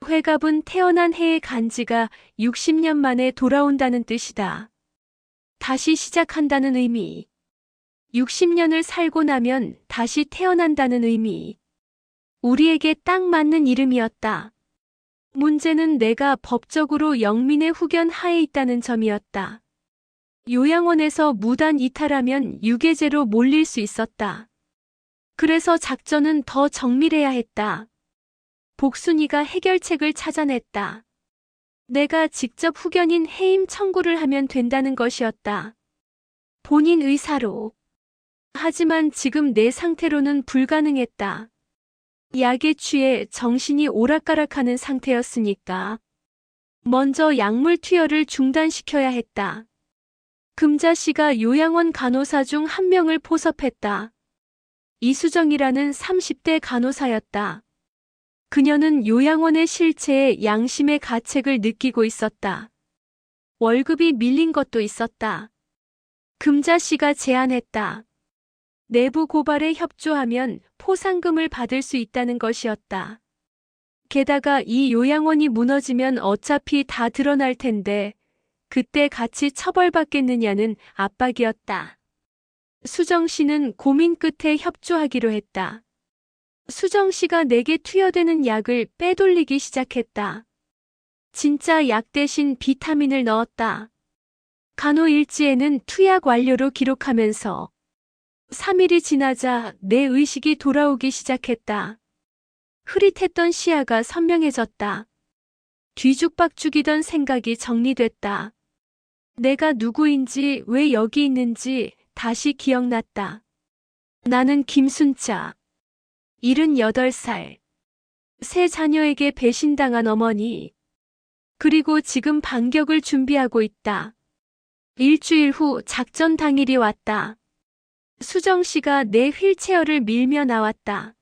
회갑은 태어난 해의 간지가 60년 만에 돌아온다는 뜻이다. 다시 시작한다는 의미. 60년을 살고 나면 다시 태어난다는 의미. 우리에게 딱 맞는 이름이었다. 문제는 내가 법적으로 영민의 후견 하에 있다는 점이었다. 요양원에서 무단 이탈하면 유괴죄로 몰릴 수 있었다. 그래서 작전은 더 정밀해야 했다. 복순이가 해결책을 찾아냈다. 내가 직접 후견인 해임 청구를 하면 된다는 것이었다. 본인 의사로. 하지만 지금 내 상태로는 불가능했다. 약에 취해 정신이 오락가락하는 상태였으니까. 먼저 약물 투여를 중단시켜야 했다. 금자 씨가 요양원 간호사 중 한 명을 포섭했다. 이수정이라는 30대 간호사였다. 그녀는 요양원의 실체에 양심의 가책을 느끼고 있었다. 월급이 밀린 것도 있었다. 금자 씨가 제안했다. 내부 고발에 협조하면 포상금을 받을 수 있다는 것이었다. 게다가 이 요양원이 무너지면 어차피 다 드러날 텐데 그때 같이 처벌받겠느냐는 압박이었다. 수정 씨는 고민 끝에 협조하기로 했다. 수정 씨가 내게 투여되는 약을 빼돌리기 시작했다. 진짜 약 대신 비타민을 넣었다. 간호일지에는 투약 완료로 기록하면서 3일이 지나자 내 의식이 돌아오기 시작했다. 흐릿했던 시야가 선명해졌다. 뒤죽박죽이던 생각이 정리됐다. 내가 누구인지 왜 여기 있는지 다시 기억났다. 나는 김순자. 78살. 세 자녀에게 배신당한 어머니. 그리고 지금 반격을 준비하고 있다. 일주일 후 작전 당일이 왔다. 수정 씨가 내 휠체어를 밀며 나왔다.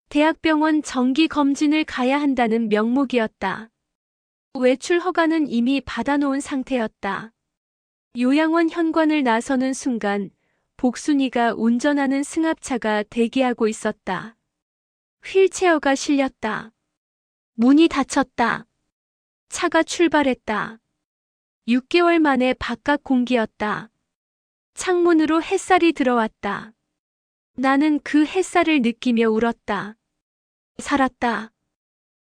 대학병원 정기 검진을 가야 한다는 명목이었다. 외출 허가는 이미 받아놓은 상태였다. 요양원 현관을 나서는 순간 복순이가 운전하는 승합차가 대기하고 있었다. 휠체어가 실렸다. 문이 닫혔다. 차가 출발했다. 6개월 만에 바깥 공기였다. 창문으로 햇살이 들어왔다. 나는 그 햇살을 느끼며 울었다. 살았다.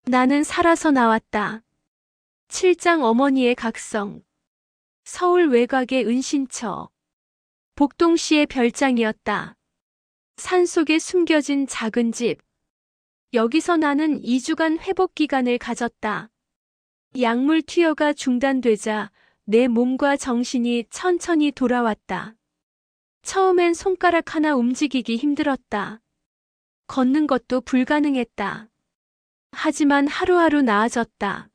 나는 살아서 나왔다. 칠장 어머니의 각성, 서울 외곽의 은신처, 복동시의 별장이었다. 산속에 숨겨진 작은 집. 여기서 나는 2주간 회복 기간을 가졌다. 약물 투여가 중단되자 내 몸과 정신이 천천히 돌아왔다. 처음엔 손가락 하나 움직이기 힘들었다. 걷는 것도 불가능했다. 하지만 하루하루 나아졌다.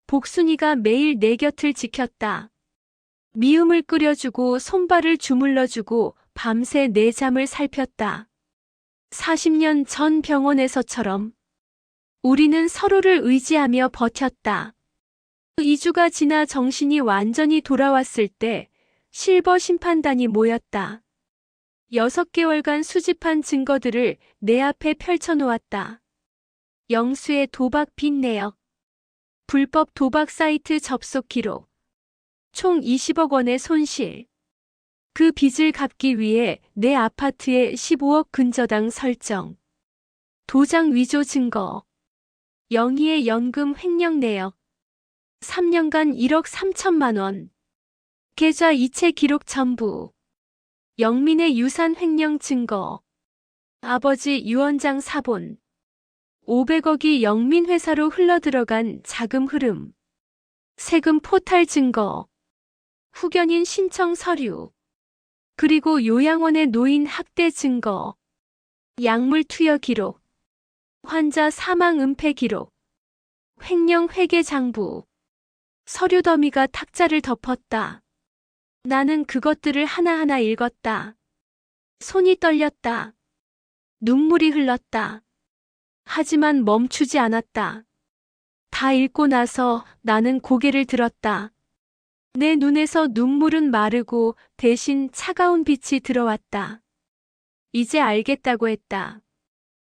복순이가 매일 내 곁을 지켰다. 미음을 끓여주고 손발을 주물러주고 밤새 내 잠을 살폈다. 40년 전 병원에서처럼 우리는 서로를 의지하며 버텼다. 2주가 지나 정신이 완전히 돌아왔을 때 실버 심판단이 모였다. 6개월간 수집한 증거들을 내 앞에 펼쳐놓았다. 영수의 도박 빚 내역, 불법 도박 사이트 접속 기록, 총 20억 원의 손실. 그 빚을 갚기 위해 내 아파트에 15억 근저당 설정, 도장 위조 증거, 영희의 연금 횡령 내역, 3년간 1억 3천만 원, 계좌 이체 기록 전부, 영민의 유산 횡령 증거, 아버지 유원장 사본, 500억이 영민 회사로 흘러들어간 자금 흐름, 세금 포탈 증거, 후견인 신청 서류, 그리고 요양원의 노인 학대 증거, 약물 투여 기록, 환자 사망 은폐 기록, 횡령 회계 장부, 서류 더미가 탁자를 덮었다. 나는 그것들을 하나하나 읽었다. 손이 떨렸다. 눈물이 흘렀다. 하지만 멈추지 않았다. 다 읽고 나서 나는 고개를 들었다. 내 눈에서 눈물은 마르고 대신 차가운 빛이 들어왔다. 이제 알겠다고 했다.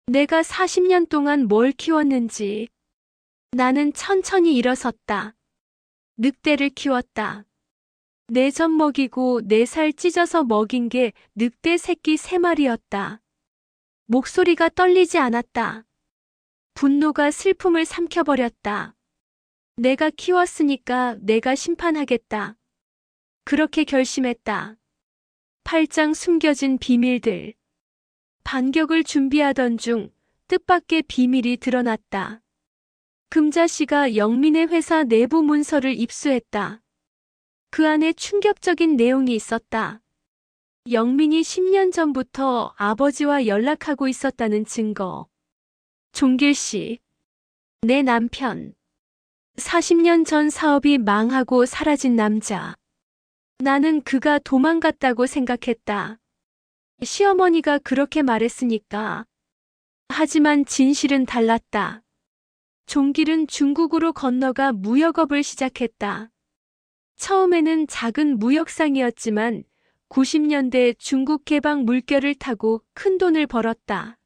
내가 40년 동안 뭘 키웠는지. 나는 천천히 일어섰다. 늑대를 키웠다. 내 젖 먹이고 내 살 찢어서 먹인 게 늑대 새끼 3마리였다. 목소리가 떨리지 않았다. 분노가 슬픔을 삼켜버렸다. 내가 키웠으니까 내가 심판하겠다. 그렇게 결심했다. 8장 숨겨진 비밀들. 반격을 준비하던 중 뜻밖의 비밀이 드러났다. 금자씨가 영민의 회사 내부 문서를 입수했다. 그 안에 충격적인 내용이 있었다. 영민이 10년 전부터 아버지와 연락하고 있었다는 증거. 종길씨, 내 남편. 40년 전 사업이 망하고 사라진 남자. 나는 그가 도망갔다고 생각했다. 시어머니가 그렇게 말했으니까. 하지만 진실은 달랐다. 종길은 중국으로 건너가 무역업을 시작했다. 처음에는 작은 무역상이었지만 90년대 중국 개방 물결을 타고 큰 돈을 벌었다.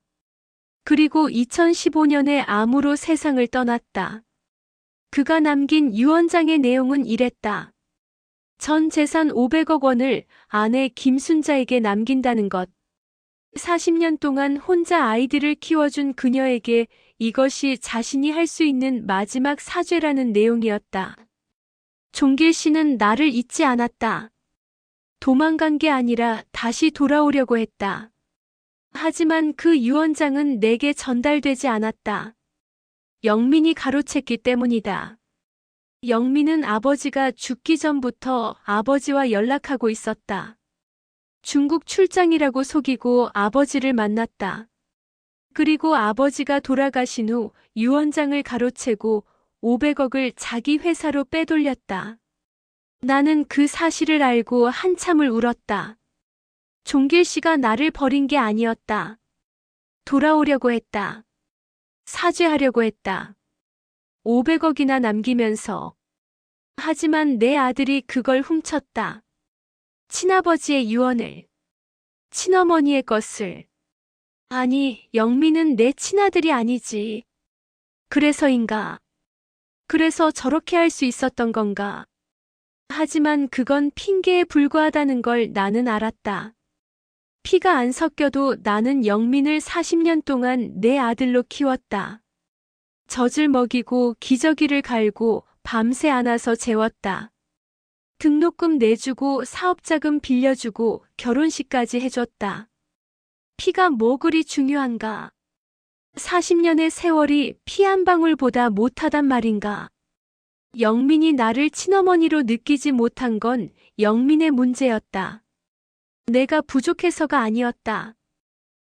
그리고 2015년에 암으로 세상을 떠났다. 그가 남긴 유언장의 내용은 이랬다. 전 재산 500억 원을 아내 김순자에게 남긴다는 것. 40년 동안 혼자 아이들을 키워준 그녀에게 이것이 자신이 할 수 있는 마지막 사죄라는 내용이었다. 종길 씨는 나를 잊지 않았다. 도망간 게 아니라 다시 돌아오려고 했다. 하지만 그 유언장은 내게 전달되지 않았다. 영민이 가로챘기 때문이다. 영민은 아버지가 죽기 전부터 아버지와 연락하고 있었다. 중국 출장이라고 속이고 아버지를 만났다. 그리고 아버지가 돌아가신 후 유언장을 가로채고 500억을 자기 회사로 빼돌렸다. 나는 그 사실을 알고 한참을 울었다. 종길 씨가 나를 버린 게 아니었다. 돌아오려고 했다. 사죄하려고 했다. 500억이나 남기면서. 하지만 내 아들이 그걸 훔쳤다. 친아버지의 유언을. 친어머니의 것을. 아니, 영민은 내 친아들이 아니지. 그래서인가? 그래서 저렇게 할 수 있었던 건가? 하지만 그건 핑계에 불과하다는 걸 나는 알았다. 피가 안 섞여도 나는 영민을 40년 동안 내 아들로 키웠다. 젖을 먹이고 기저귀를 갈고 밤새 안아서 재웠다. 등록금 내주고 사업자금 빌려주고 결혼식까지 해줬다. 피가 뭐 그리 중요한가? 40년의 세월이 피 한 방울보다 못하단 말인가? 영민이 나를 친어머니로 느끼지 못한 건 영민의 문제였다. 내가 부족해서가 아니었다.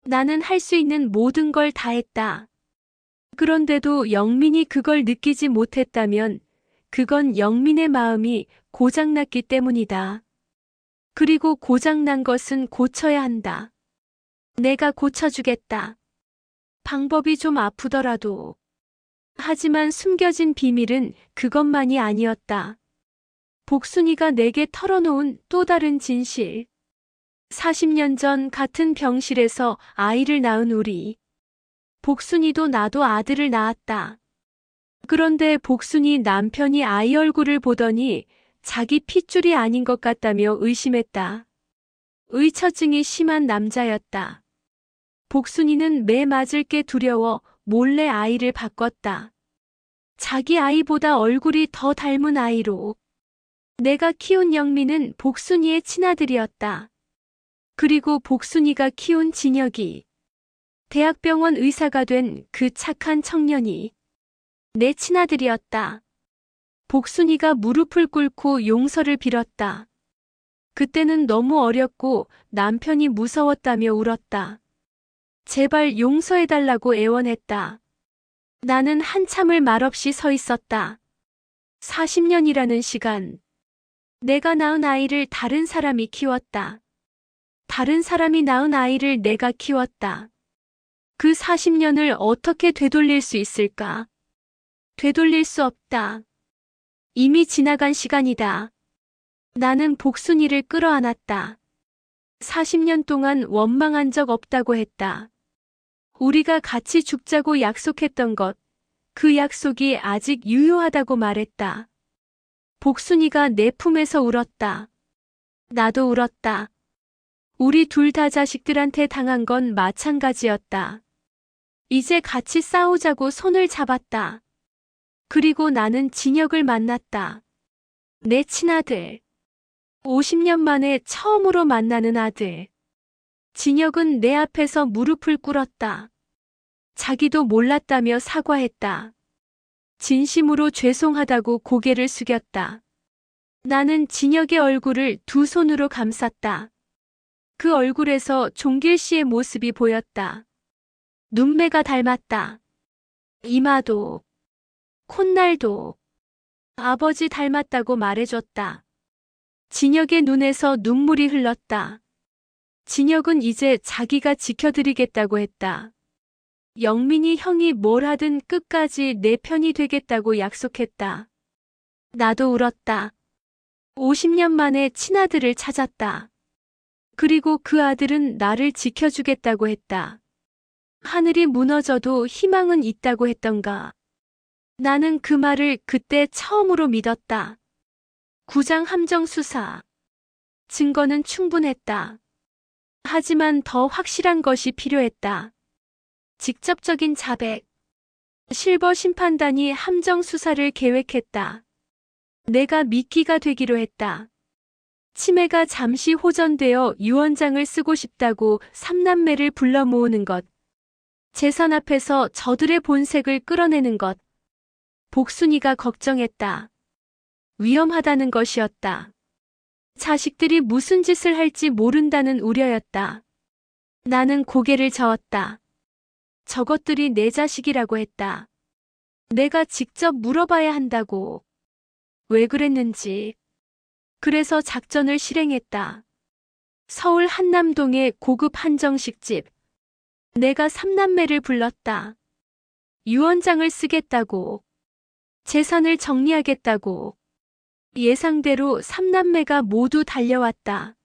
나는 할 수 있는 모든 걸 다 했다. 그런데도 영민이 그걸 느끼지 못했다면 그건 영민의 마음이 고장났기 때문이다. 그리고 고장난 것은 고쳐야 한다. 내가 고쳐주겠다. 방법이 좀 아프더라도. 하지만 숨겨진 비밀은 그것만이 아니었다. 복순이가 내게 털어놓은 또 다른 진실. 40년 전 같은 병실에서 아이를 낳은 우리. 복순이도 나도 아들을 낳았다. 그런데 복순이 남편이 아이 얼굴을 보더니 자기 핏줄이 아닌 것 같다며 의심했다. 의처증이 심한 남자였다. 복순이는 매 맞을 게 두려워 몰래 아이를 바꿨다. 자기 아이보다 얼굴이 더 닮은 아이로. 내가 키운 영민은 복순이의 친아들이었다. 그리고 복순이가 키운 진혁이, 대학병원 의사가 된 그 착한 청년이 내 친아들이었다. 복순이가 무릎을 꿇고 용서를 빌었다. 그때는 너무 어렸고 남편이 무서웠다며 울었다. 제발 용서해달라고 애원했다. 나는 한참을 말없이 서 있었다. 40년이라는 시간. 내가 낳은 아이를 다른 사람이 키웠다. 다른 사람이 낳은 아이를 내가 키웠다. 그 40년을 어떻게 되돌릴 수 있을까? 되돌릴 수 없다. 이미 지나간 시간이다. 나는 복순이를 끌어안았다. 40년 동안 원망한 적 없다고 했다. 우리가 같이 죽자고 약속했던 것, 그 약속이 아직 유효하다고 말했다. 복순이가 내 품에서 울었다. 나도 울었다. 우리 둘 다 자식들한테 당한 건 마찬가지였다. 이제 같이 싸우자고 손을 잡았다. 그리고 나는 진혁을 만났다. 내 친아들. 50년 만에 처음으로 만나는 아들. 진혁은 내 앞에서 무릎을 꿇었다. 자기도 몰랐다며 사과했다. 진심으로 죄송하다고 고개를 숙였다. 나는 진혁의 얼굴을 두 손으로 감쌌다. 그 얼굴에서 종길 씨의 모습이 보였다. 눈매가 닮았다. 이마도, 콧날도 아버지 닮았다고 말해줬다. 진혁의 눈에서 눈물이 흘렀다. 진혁은 이제 자기가 지켜드리겠다고 했다. 영민이 형이 뭘 하든 끝까지 내 편이 되겠다고 약속했다. 나도 울었다. 50년 만에 친아들을 찾았다. 그리고 그 아들은 나를 지켜주겠다고 했다. 하늘이 무너져도 희망은 있다고 했던가. 나는 그 말을 그때 처음으로 믿었다. 구장 함정 수사. 증거는 충분했다. 하지만 더 확실한 것이 필요했다. 직접적인 자백. 실버 심판단이 함정 수사를 계획했다. 내가 미끼가 되기로 했다. 치매가 잠시 호전되어 유언장을 쓰고 싶다고 삼남매를 불러 모으는 것. 재산 앞에서 저들의 본색을 끌어내는 것. 복순이가 걱정했다. 위험하다는 것이었다. 자식들이 무슨 짓을 할지 모른다는 우려였다. 나는 고개를 저었다. 저것들이 내 자식이라고 했다. 내가 직접 물어봐야 한다고. 왜 그랬는지. 그래서 작전을 실행했다. 서울 한남동의 고급 한정식집. 내가 삼남매를 불렀다. 유언장을 쓰겠다고. 재산을 정리하겠다고. 예상대로 삼남매가 모두 달려왔다.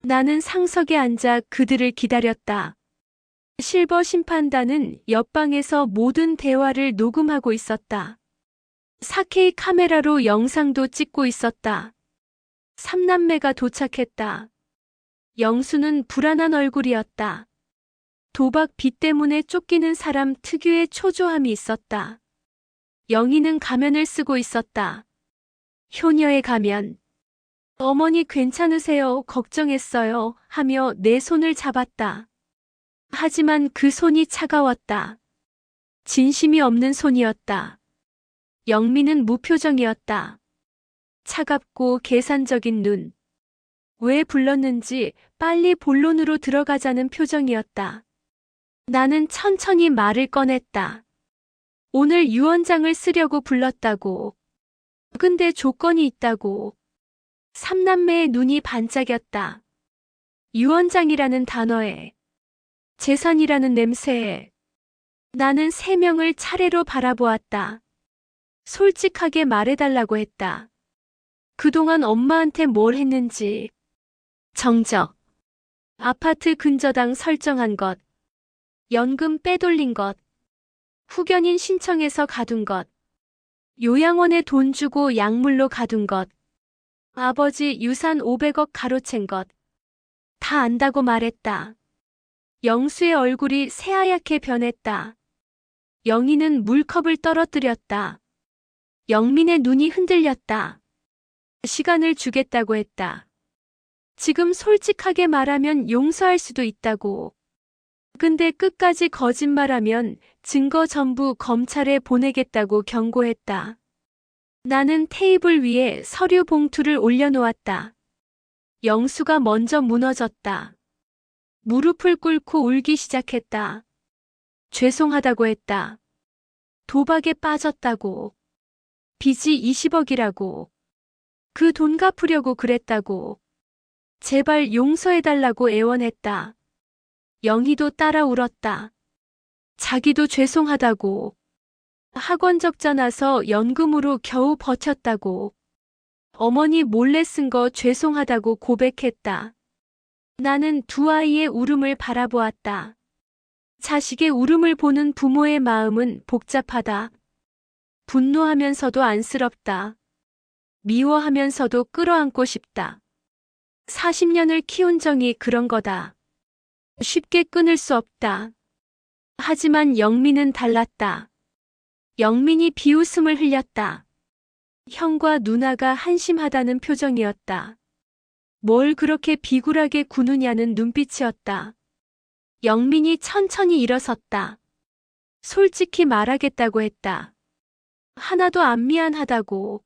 나는 상석에 앉아 그들을 기다렸다. 실버 심판단은 옆방에서 모든 대화를 녹음하고 있었다. 4K 카메라로 영상도 찍고 있었다. 삼남매가 도착했다. 영수는 불안한 얼굴이었다. 도박 빚 때문에 쫓기는 사람 특유의 초조함이 있었다. 영희는 가면을 쓰고 있었다. 효녀의 가면. 어머니 괜찮으세요? 걱정했어요. 하며 내 손을 잡았다. 하지만 그 손이 차가웠다. 진심이 없는 손이었다. 영미는 무표정이었다. 차갑고 계산적인 눈. 왜 불렀는지 빨리 본론으로 들어가자는 표정이었다. 나는 천천히 말을 꺼냈다. 오늘 유언장을 쓰려고 불렀다고. 근데 조건이 있다고. 삼남매의 눈이 반짝였다. 유언장이라는 단어에, 재산이라는 냄새에. 나는 세 명을 차례로 바라보았다. 솔직하게 말해달라고 했다. 그동안 엄마한테 뭘 했는지. 정적. 아파트 근저당 설정한 것. 연금 빼돌린 것. 후견인 신청해서 가둔 것. 요양원에 돈 주고 약물로 가둔 것. 아버지 유산 500억 가로챈 것. 다 안다고 말했다. 영수의 얼굴이 새하얗게 변했다. 영희는 물컵을 떨어뜨렸다. 영민의 눈이 흔들렸다. 시간을 주겠다고 했다. 지금 솔직하게 말하면 용서할 수도 있다고. 근데 끝까지 거짓말하면 증거 전부 검찰에 보내겠다고 경고했다. 나는 테이블 위에 서류 봉투를 올려놓았다. 영수가 먼저 무너졌다. 무릎을 꿇고 울기 시작했다. 죄송하다고 했다. 도박에 빠졌다고. 빚이 20억이라고. 그 돈 갚으려고 그랬다고. 제발 용서해달라고 애원했다. 영희도 따라 울었다. 자기도 죄송하다고. 학원 적자 나서 연금으로 겨우 버텼다고. 어머니 몰래 쓴 거 죄송하다고 고백했다. 나는 두 아이의 울음을 바라보았다. 자식의 울음을 보는 부모의 마음은 복잡하다. 분노하면서도 안쓰럽다. 미워하면서도 끌어안고 싶다. 40년을 키운 정이 그런 거다. 쉽게 끊을 수 없다. 하지만 영민은 달랐다. 영민이 비웃음을 흘렸다. 형과 누나가 한심하다는 표정이었다. 뭘 그렇게 비굴하게 구느냐는 눈빛이었다. 영민이 천천히 일어섰다. 솔직히 말하겠다고 했다. 하나도 안 미안하다고.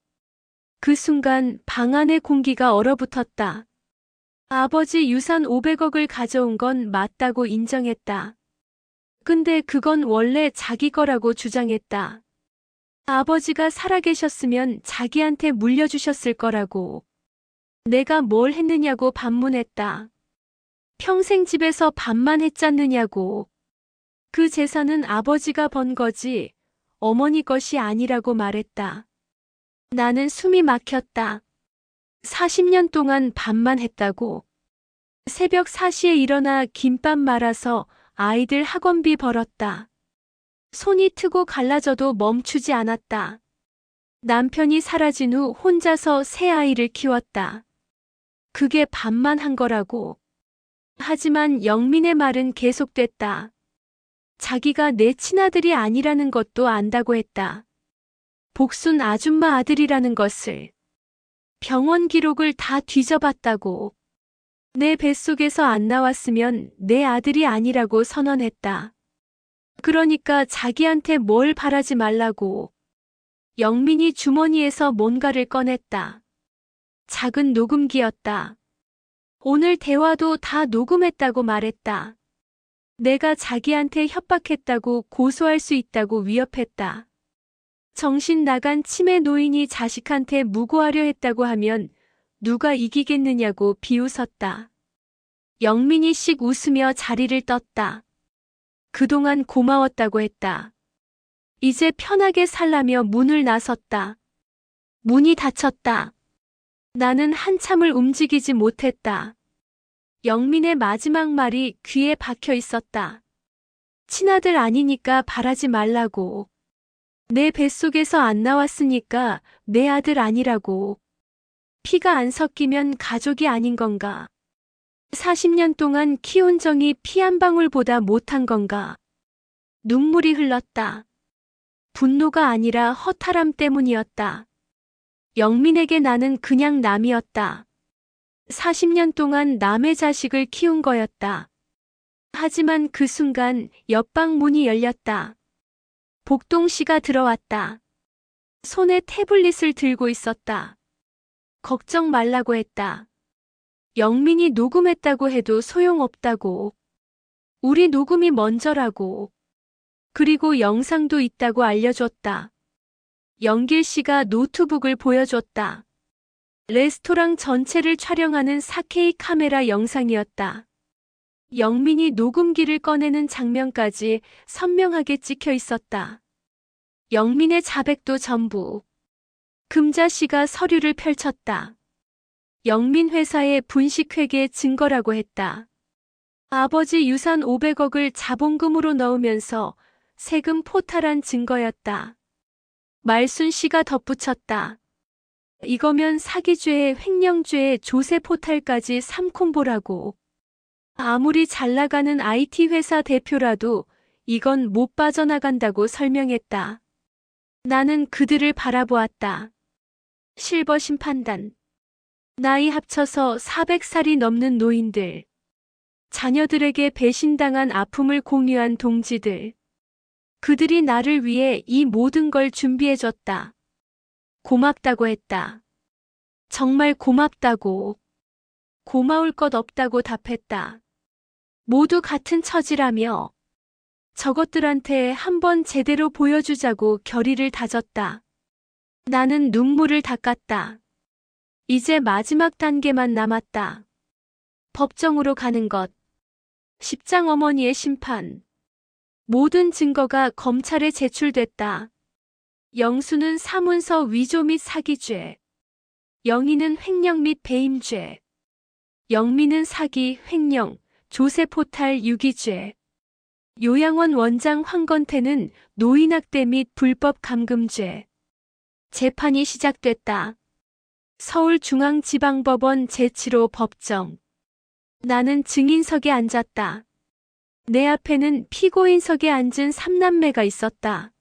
그 순간 방 안의 공기가 얼어붙었다. 아버지 유산 500억을 가져온 건 맞다고 인정했다. 근데 그건 원래 자기 거라고 주장했다. 아버지가 살아계셨으면 자기한테 물려주셨을 거라고. 내가 뭘 했느냐고 반문했다. 평생 집에서 밥만 했잖느냐고. 그 재산은 아버지가 번 거지 어머니 것이 아니라고 말했다. 나는 숨이 막혔다. 40년 동안 밥만 했다고. 새벽 4시에 일어나 김밥 말아서 아이들 학원비 벌었다. 손이 트고 갈라져도 멈추지 않았다. 남편이 사라진 후 혼자서 새 아이를 키웠다. 그게 밥만 한 거라고. 하지만 영민의 말은 계속됐다. 자기가 내 친아들이 아니라는 것도 안다고 했다. 복순 아줌마 아들이라는 것을. 병원 기록을 다 뒤져봤다고. 내 뱃속에서 안 나왔으면 내 아들이 아니라고 선언했다. 그러니까 자기한테 뭘 바라지 말라고. 영민이 주머니에서 뭔가를 꺼냈다. 작은 녹음기였다. 오늘 대화도 다 녹음했다고 말했다. 내가 자기한테 협박했다고 고소할 수 있다고 위협했다. 정신 나간 치매 노인이 자식한테 무고하려 했다고 하면 누가 이기겠느냐고 비웃었다. 영민이 씩 웃으며 자리를 떴다. 그동안 고마웠다고 했다. 이제 편하게 살라며 문을 나섰다. 문이 닫혔다. 나는 한참을 움직이지 못했다. 영민의 마지막 말이 귀에 박혀 있었다. 친아들 아니니까 바라지 말라고. 내 뱃속에서 안 나왔으니까 내 아들 아니라고. 피가 안 섞이면 가족이 아닌 건가? 40년 동안 키운 정이 피 한 방울보다 못한 건가? 눈물이 흘렀다. 분노가 아니라 허탈함 때문이었다. 영민에게 나는 그냥 남이었다. 40년 동안 남의 자식을 키운 거였다. 하지만 그 순간 옆방 문이 열렸다. 복동 씨가 들어왔다. 손에 태블릿을 들고 있었다. 걱정 말라고 했다. 영민이 녹음했다고 해도 소용없다고. 우리 녹음이 먼저라고. 그리고 영상도 있다고 알려줬다. 영길 씨가 노트북을 보여줬다. 레스토랑 전체를 촬영하는 4K 카메라 영상이었다. 영민이 녹음기를 꺼내는 장면까지 선명하게 찍혀 있었다. 영민의 자백도 전부. 금자 씨가 서류를 펼쳤다. 영민 회사의 분식회계 증거라고 했다. 아버지 유산 500억을 자본금으로 넣으면서 세금 포탈한 증거였다. 말순 씨가 덧붙였다. 이거면 사기죄에 횡령죄에 조세 포탈까지 삼콤보라고. 아무리 잘 나가는 IT 회사 대표라도 이건 못 빠져나간다고 설명했다. 나는 그들을 바라보았다. 실버 심판단. 나이 합쳐서 400살이 넘는 노인들. 자녀들에게 배신당한 아픔을 공유한 동지들. 그들이 나를 위해 이 모든 걸 준비해줬다. 고맙다고 했다. 정말 고맙다고. 고마울 것 없다고 답했다. 모두 같은 처지라며 저것들한테 한번 제대로 보여주자고 결의를 다졌다. 나는 눈물을 닦았다. 이제 마지막 단계만 남았다. 법정으로 가는 것. 십장 어머니의 심판. 모든 증거가 검찰에 제출됐다. 영수는 사문서 위조 및 사기죄. 영희는 횡령 및 배임죄. 영민은 사기, 횡령, 조세 포탈 유기죄. 요양원 원장 황건태는 노인학대 및 불법 감금죄. 재판이 시작됐다. 서울중앙지방법원 제7호 법정. 나는 증인석에 앉았다. 내 앞에는 피고인석에 앉은 3남매가 있었다.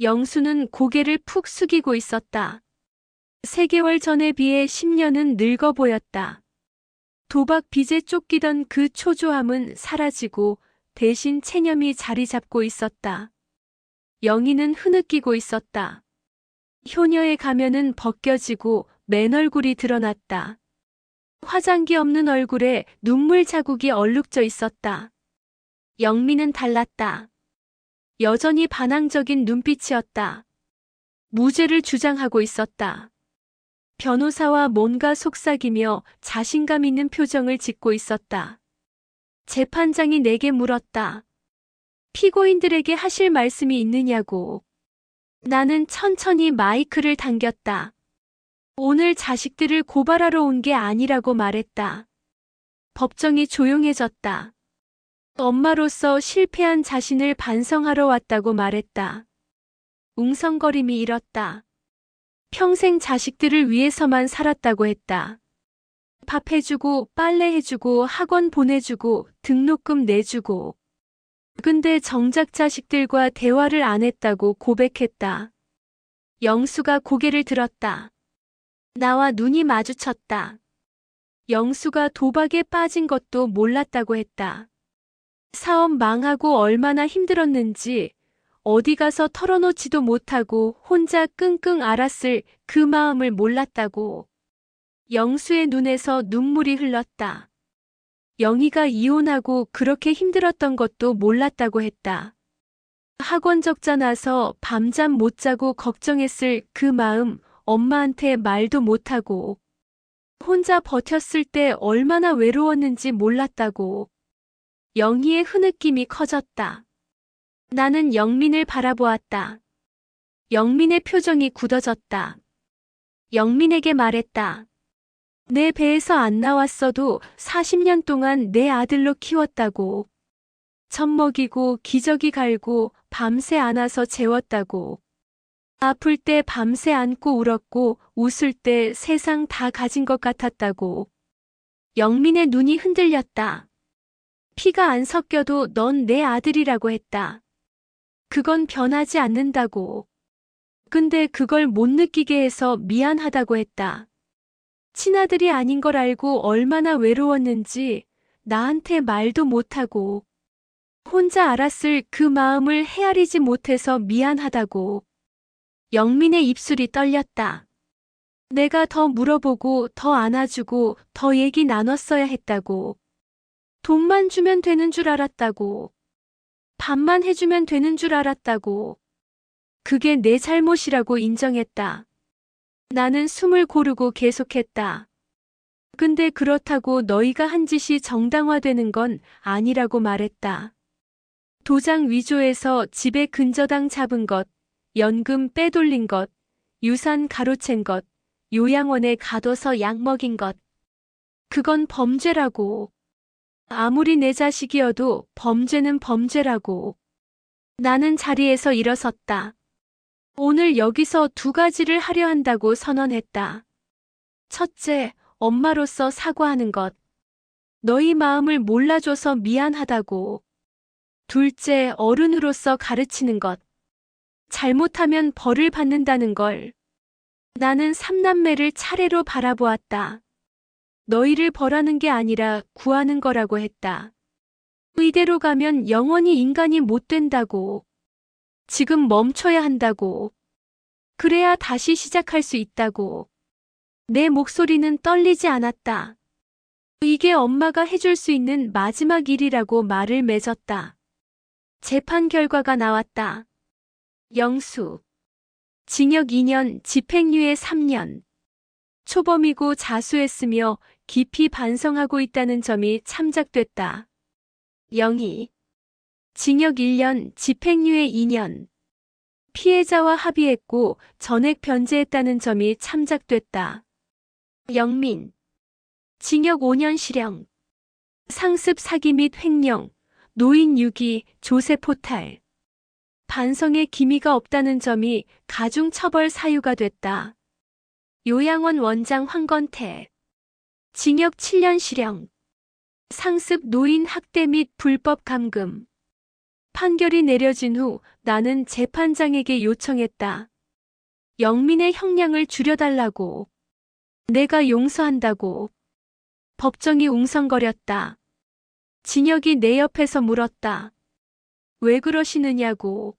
영수는 고개를 푹 숙이고 있었다. 3개월 전에 비해 10년은 늙어 보였다. 도박 빚에 쫓기던 그 초조함은 사라지고 대신 체념이 자리 잡고 있었다. 영희는 흐느끼고 있었다. 효녀의 가면은 벗겨지고 맨 얼굴이 드러났다. 화장기 없는 얼굴에 눈물 자국이 얼룩져 있었다. 영민은 달랐다. 여전히 반항적인 눈빛이었다. 무죄를 주장하고 있었다. 변호사와 뭔가 속삭이며 자신감 있는 표정을 짓고 있었다. 재판장이 내게 물었다. 피고인들에게 하실 말씀이 있느냐고. 나는 천천히 마이크를 당겼다. 오늘 자식들을 고발하러 온 게 아니라고 말했다. 법정이 조용해졌다. 엄마로서 실패한 자신을 반성하러 왔다고 말했다. 웅성거림이 일었다. 평생 자식들을 위해서만 살았다고 했다. 밥 해주고 빨래 해주고 학원 보내주고 등록금 내주고. 근데 정작 자식들과 대화를 안 했다고 고백했다. 영수가 고개를 들었다. 나와 눈이 마주쳤다. 영수가 도박에 빠진 것도 몰랐다고 했다. 사업 망하고 얼마나 힘들었는지 어디 가서 털어놓지도 못하고 혼자 끙끙 앓았을 그 마음을 몰랐다고. 영수의 눈에서 눈물이 흘렀다. 영희가 이혼하고 그렇게 힘들었던 것도 몰랐다고 했다. 학원 적자 나서 밤잠 못 자고 걱정했을 그 마음 엄마한테 말도 못하고. 혼자 버텼을 때 얼마나 외로웠는지 몰랐다고. 영희의 흐느낌이 커졌다. 나는 영민을 바라보았다. 영민의 표정이 굳어졌다. 영민에게 말했다. 내 배에서 안 나왔어도 40년 동안 내 아들로 키웠다고. 젖 먹이고 기저귀 갈고 밤새 안아서 재웠다고. 아플 때 밤새 안고 울었고 웃을 때 세상 다 가진 것 같았다고. 영민의 눈이 흔들렸다. 피가 안 섞여도 넌 내 아들이라고 했다. 그건 변하지 않는다고. 근데 그걸 못 느끼게 해서 미안하다고 했다. 친아들이 아닌 걸 알고 얼마나 외로웠는지 나한테 말도 못하고 혼자 알았을 그 마음을 헤아리지 못해서 미안하다고. 영민의 입술이 떨렸다. 내가 더 물어보고 더 안아주고 더 얘기 나눴어야 했다고. 돈만 주면 되는 줄 알았다고. 밥만 해주면 되는 줄 알았다고. 그게 내 잘못이라고 인정했다. 나는 숨을 고르고 계속했다. 근데 그렇다고 너희가 한 짓이 정당화되는 건 아니라고 말했다. 도장 위조해서 집에 근저당 잡은 것, 연금 빼돌린 것, 유산 가로챈 것, 요양원에 가둬서 약 먹인 것. 그건 범죄라고. 아무리 내 자식이어도 범죄는 범죄라고. 나는 자리에서 일어섰다. 오늘 여기서 두 가지를 하려 한다고 선언했다. 첫째, 엄마로서 사과하는 것. 너희 마음을 몰라줘서 미안하다고. 둘째, 어른으로서 가르치는 것. 잘못하면 벌을 받는다는 걸. 나는 삼남매를 차례로 바라보았다. 너희를 벌하는 게 아니라 구하는 거라고 했다. 이대로 가면 영원히 인간이 못 된다고. 지금 멈춰야 한다고. 그래야 다시 시작할 수 있다고. 내 목소리는 떨리지 않았다. 이게 엄마가 해줄 수 있는 마지막 일이라고 말을 맺었다. 재판 결과가 나왔다. 영수. 징역 2년, 집행유예 3년. 초범이고 자수했으며 깊이 반성하고 있다는 점이 참작됐다. 영희. 징역 1년, 집행유예 2년. 피해자와 합의했고 전액 변제했다는 점이 참작됐다. 영민. 징역 5년 실형. 상습 사기 및 횡령, 노인 유기, 조세 포탈. 반성의 기미가 없다는 점이 가중 처벌 사유가 됐다. 요양원 원장 황건태. 징역 7년 실형. 상습 노인 학대 및 불법 감금. 판결이 내려진 후 나는 재판장에게 요청했다. 영민의 형량을 줄여달라고. 내가 용서한다고. 법정이 웅성거렸다. 진혁이 내 옆에서 물었다. 왜 그러시느냐고.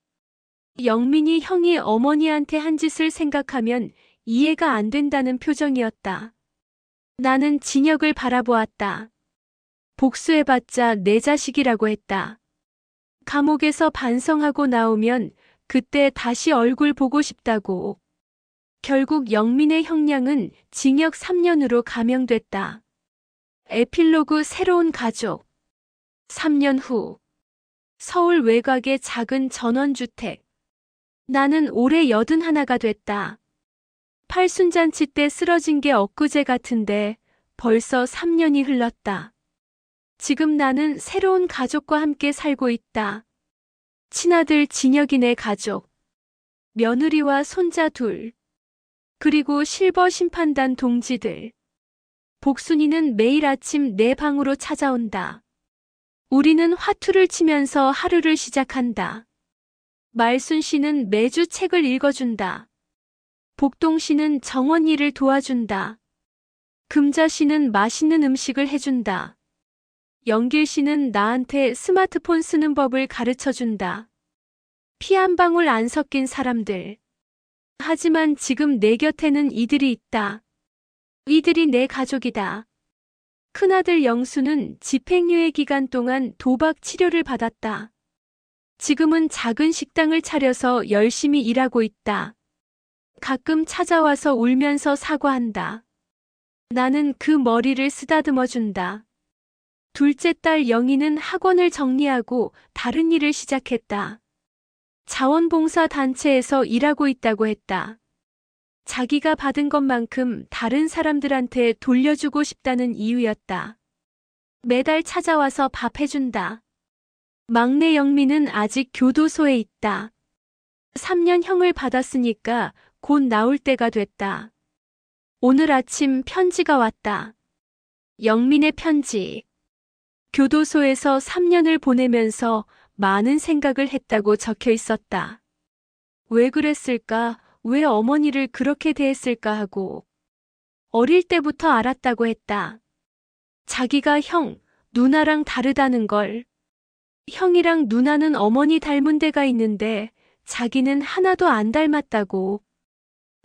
영민이 형이 어머니한테 한 짓을 생각하면 이해가 안 된다는 표정이었다. 나는 진혁을 바라보았다. 복수해봤자 내 자식이라고 했다. 감옥에서 반성하고 나오면 그때 다시 얼굴 보고 싶다고. 결국 영민의 형량은 징역 3년으로 감형됐다. 에필로그 새로운 가족. 3년 후. 서울 외곽의 작은 전원주택. 나는 올해 81가 됐다. 팔순잔치 때 쓰러진 게 엊그제 같은데 벌써 3년이 흘렀다. 지금 나는 새로운 가족과 함께 살고 있다. 친아들 진혁이네 가족. 며느리와 손자 둘. 그리고 실버 심판단 동지들. 복순이는 매일 아침 내 방으로 찾아온다. 우리는 화투를 치면서 하루를 시작한다. 말순 씨는 매주 책을 읽어준다. 복동 씨는 정원 일을 도와준다. 금자 씨는 맛있는 음식을 해준다. 영길 씨는 나한테 스마트폰 쓰는 법을 가르쳐준다. 피 한 방울 안 섞인 사람들. 하지만 지금 내 곁에는 이들이 있다. 이들이 내 가족이다. 큰아들 영수는 집행유예 기간 동안 도박 치료를 받았다. 지금은 작은 식당을 차려서 열심히 일하고 있다. 가끔 찾아와서 울면서 사과한다. 나는 그 머리를 쓰다듬어준다. 둘째 딸 영희는 학원을 정리하고 다른 일을 시작했다. 자원봉사 단체에서 일하고 있다고 했다. 자기가 받은 것만큼 다른 사람들한테 돌려주고 싶다는 이유였다. 매달 찾아와서 밥 해준다. 막내 영미는 아직 교도소에 있다. 3년 형을 받았으니까 곧 나올 때가 됐다. 오늘 아침 편지가 왔다. 영민의 편지. 교도소에서 3년을 보내면서 많은 생각을 했다고 적혀 있었다. 왜 그랬을까? 왜 어머니를 그렇게 대했을까 하고 어릴 때부터 알았다고 했다. 자기가 형, 누나랑 다르다는 걸. 형이랑 누나는 어머니 닮은 데가 있는데 자기는 하나도 안 닮았다고.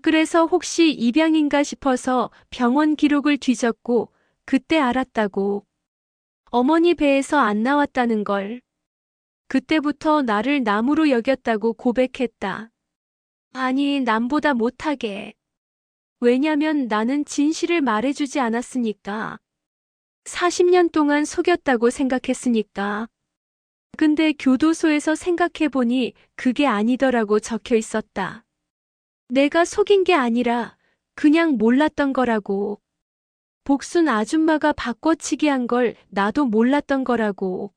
그래서 혹시 입양인가 싶어서 병원 기록을 뒤졌고 그때 알았다고. 어머니 배에서 안 나왔다는 걸. 그때부터 나를 남으로 여겼다고 고백했다. 아니, 남보다 못하게. 왜냐면 나는 진실을 말해주지 않았으니까. 40년 동안 속였다고 생각했으니까. 근데 교도소에서 생각해보니 그게 아니더라고 적혀 있었다. 내가 속인 게 아니라 그냥 몰랐던 거라고. 복순 아줌마가 바꿔치기 한 걸 나도 몰랐던 거라고.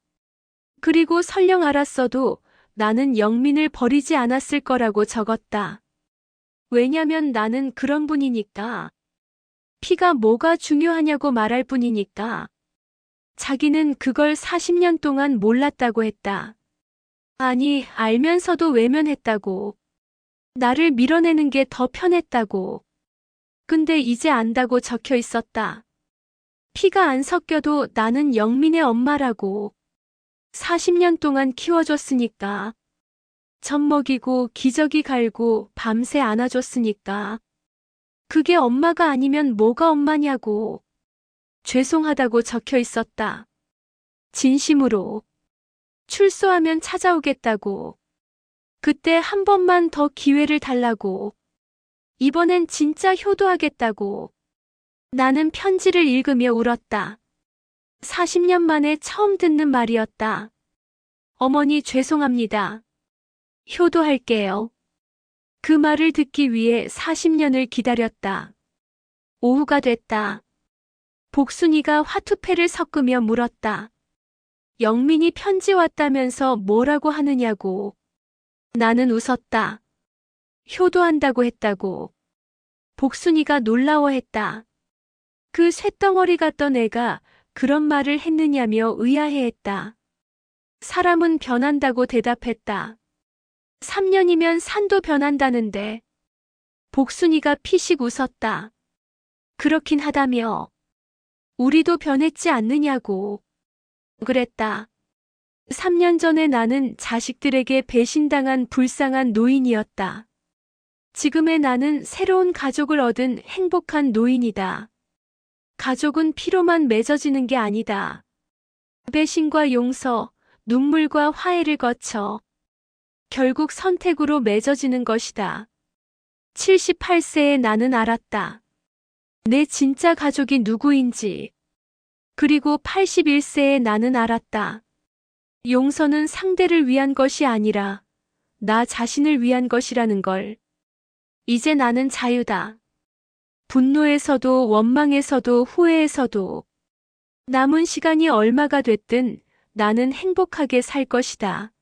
그리고 설령 알았어도 나는 영민을 버리지 않았을 거라고 적었다. 왜냐면 나는 그런 분이니까. 피가 뭐가 중요하냐고 말할 뿐이니까. 자기는 그걸 40년 동안 몰랐다고 했다. 아니, 알면서도 외면했다고. 나를 밀어내는 게 더 편했다고. 근데 이제 안다고 적혀 있었다. 피가 안 섞여도 나는 영민의 엄마라고. 40년 동안 키워줬으니까. 젖 먹이고 기저귀 갈고 밤새 안아줬으니까. 그게 엄마가 아니면 뭐가 엄마냐고. 죄송하다고 적혀 있었다. 진심으로. 출소하면 찾아오겠다고. 그때 한 번만 더 기회를 달라고. 이번엔 진짜 효도하겠다고. 나는 편지를 읽으며 울었다. 40년 만에 처음 듣는 말이었다. 어머니 죄송합니다. 효도할게요. 그 말을 듣기 위해 40년을 기다렸다. 오후가 됐다. 복순이가 화투패를 섞으며 물었다. 영민이 편지 왔다면서 뭐라고 하느냐고. 나는 웃었다. 효도한다고 했다고. 복순이가 놀라워했다. 그 쇳덩어리 같던 애가 그런 말을 했느냐며 의아해했다. 사람은 변한다고 대답했다. 3년이면 산도 변한다는데. 복순이가 피식 웃었다. 그렇긴 하다며. 우리도 변했지 않느냐고. 그랬다. 3년 전에 나는 자식들에게 배신당한 불쌍한 노인이었다. 지금의 나는 새로운 가족을 얻은 행복한 노인이다. 가족은 피로만 맺어지는 게 아니다. 배신과 용서, 눈물과 화해를 거쳐 결국 선택으로 맺어지는 것이다. 78세의 나는 알았다. 내 진짜 가족이 누구인지. 그리고 81세의 나는 알았다. 용서는 상대를 위한 것이 아니라 나 자신을 위한 것이라는 걸. 이제 나는 자유다. 분노에서도 원망에서도 후회에서도 남은 시간이 얼마가 됐든 나는 행복하게 살 것이다.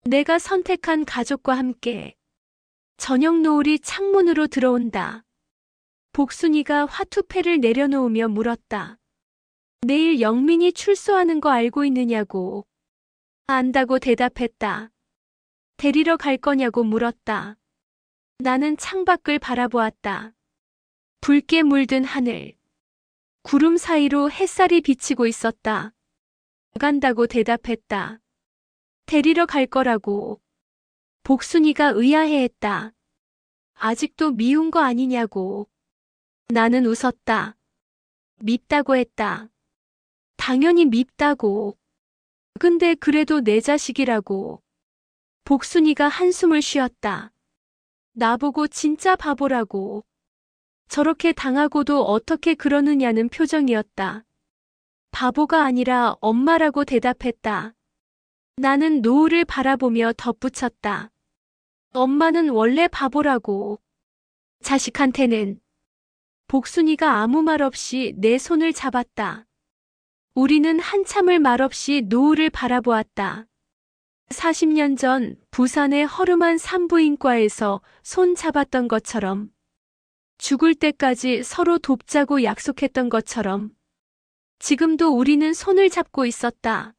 내가 선택한 가족과 함께. 저녁 노을이 창문으로 들어온다. 복순이가 화투패를 내려놓으며 물었다. 내일 영민이 출소하는 거 알고 있느냐고. 안다고 대답했다. 데리러 갈 거냐고 물었다. 나는 창밖을 바라보았다. 붉게 물든 하늘. 구름 사이로 햇살이 비치고 있었다. 간다고 대답했다. 데리러 갈 거라고. 복순이가 의아해했다. 아직도 미운 거 아니냐고. 나는 웃었다. 밉다고 했다. 당연히 밉다고. 근데 그래도 내 자식이라고. 복순이가 한숨을 쉬었다. 나보고 진짜 바보라고. 저렇게 당하고도 어떻게 그러느냐는 표정이었다. 바보가 아니라 엄마라고 대답했다. 나는 노을을 바라보며 덧붙였다. 엄마는 원래 바보라고. 자식한테는. 복순이가 아무 말 없이 내 손을 잡았다. 우리는 한참을 말없이 노을을 바라보았다. 40년 전 부산의 허름한 산부인과에서 손 잡았던 것처럼. 죽을 때까지 서로 돕자고 약속했던 것처럼. 지금도 우리는 손을 잡고 있었다.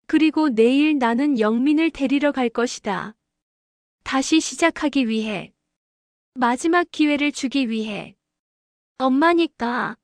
그리고 내일 나는 영민을 데리러 갈 것이다. 다시 시작하기 위해. 마지막 기회를 주기 위해. 엄마니까.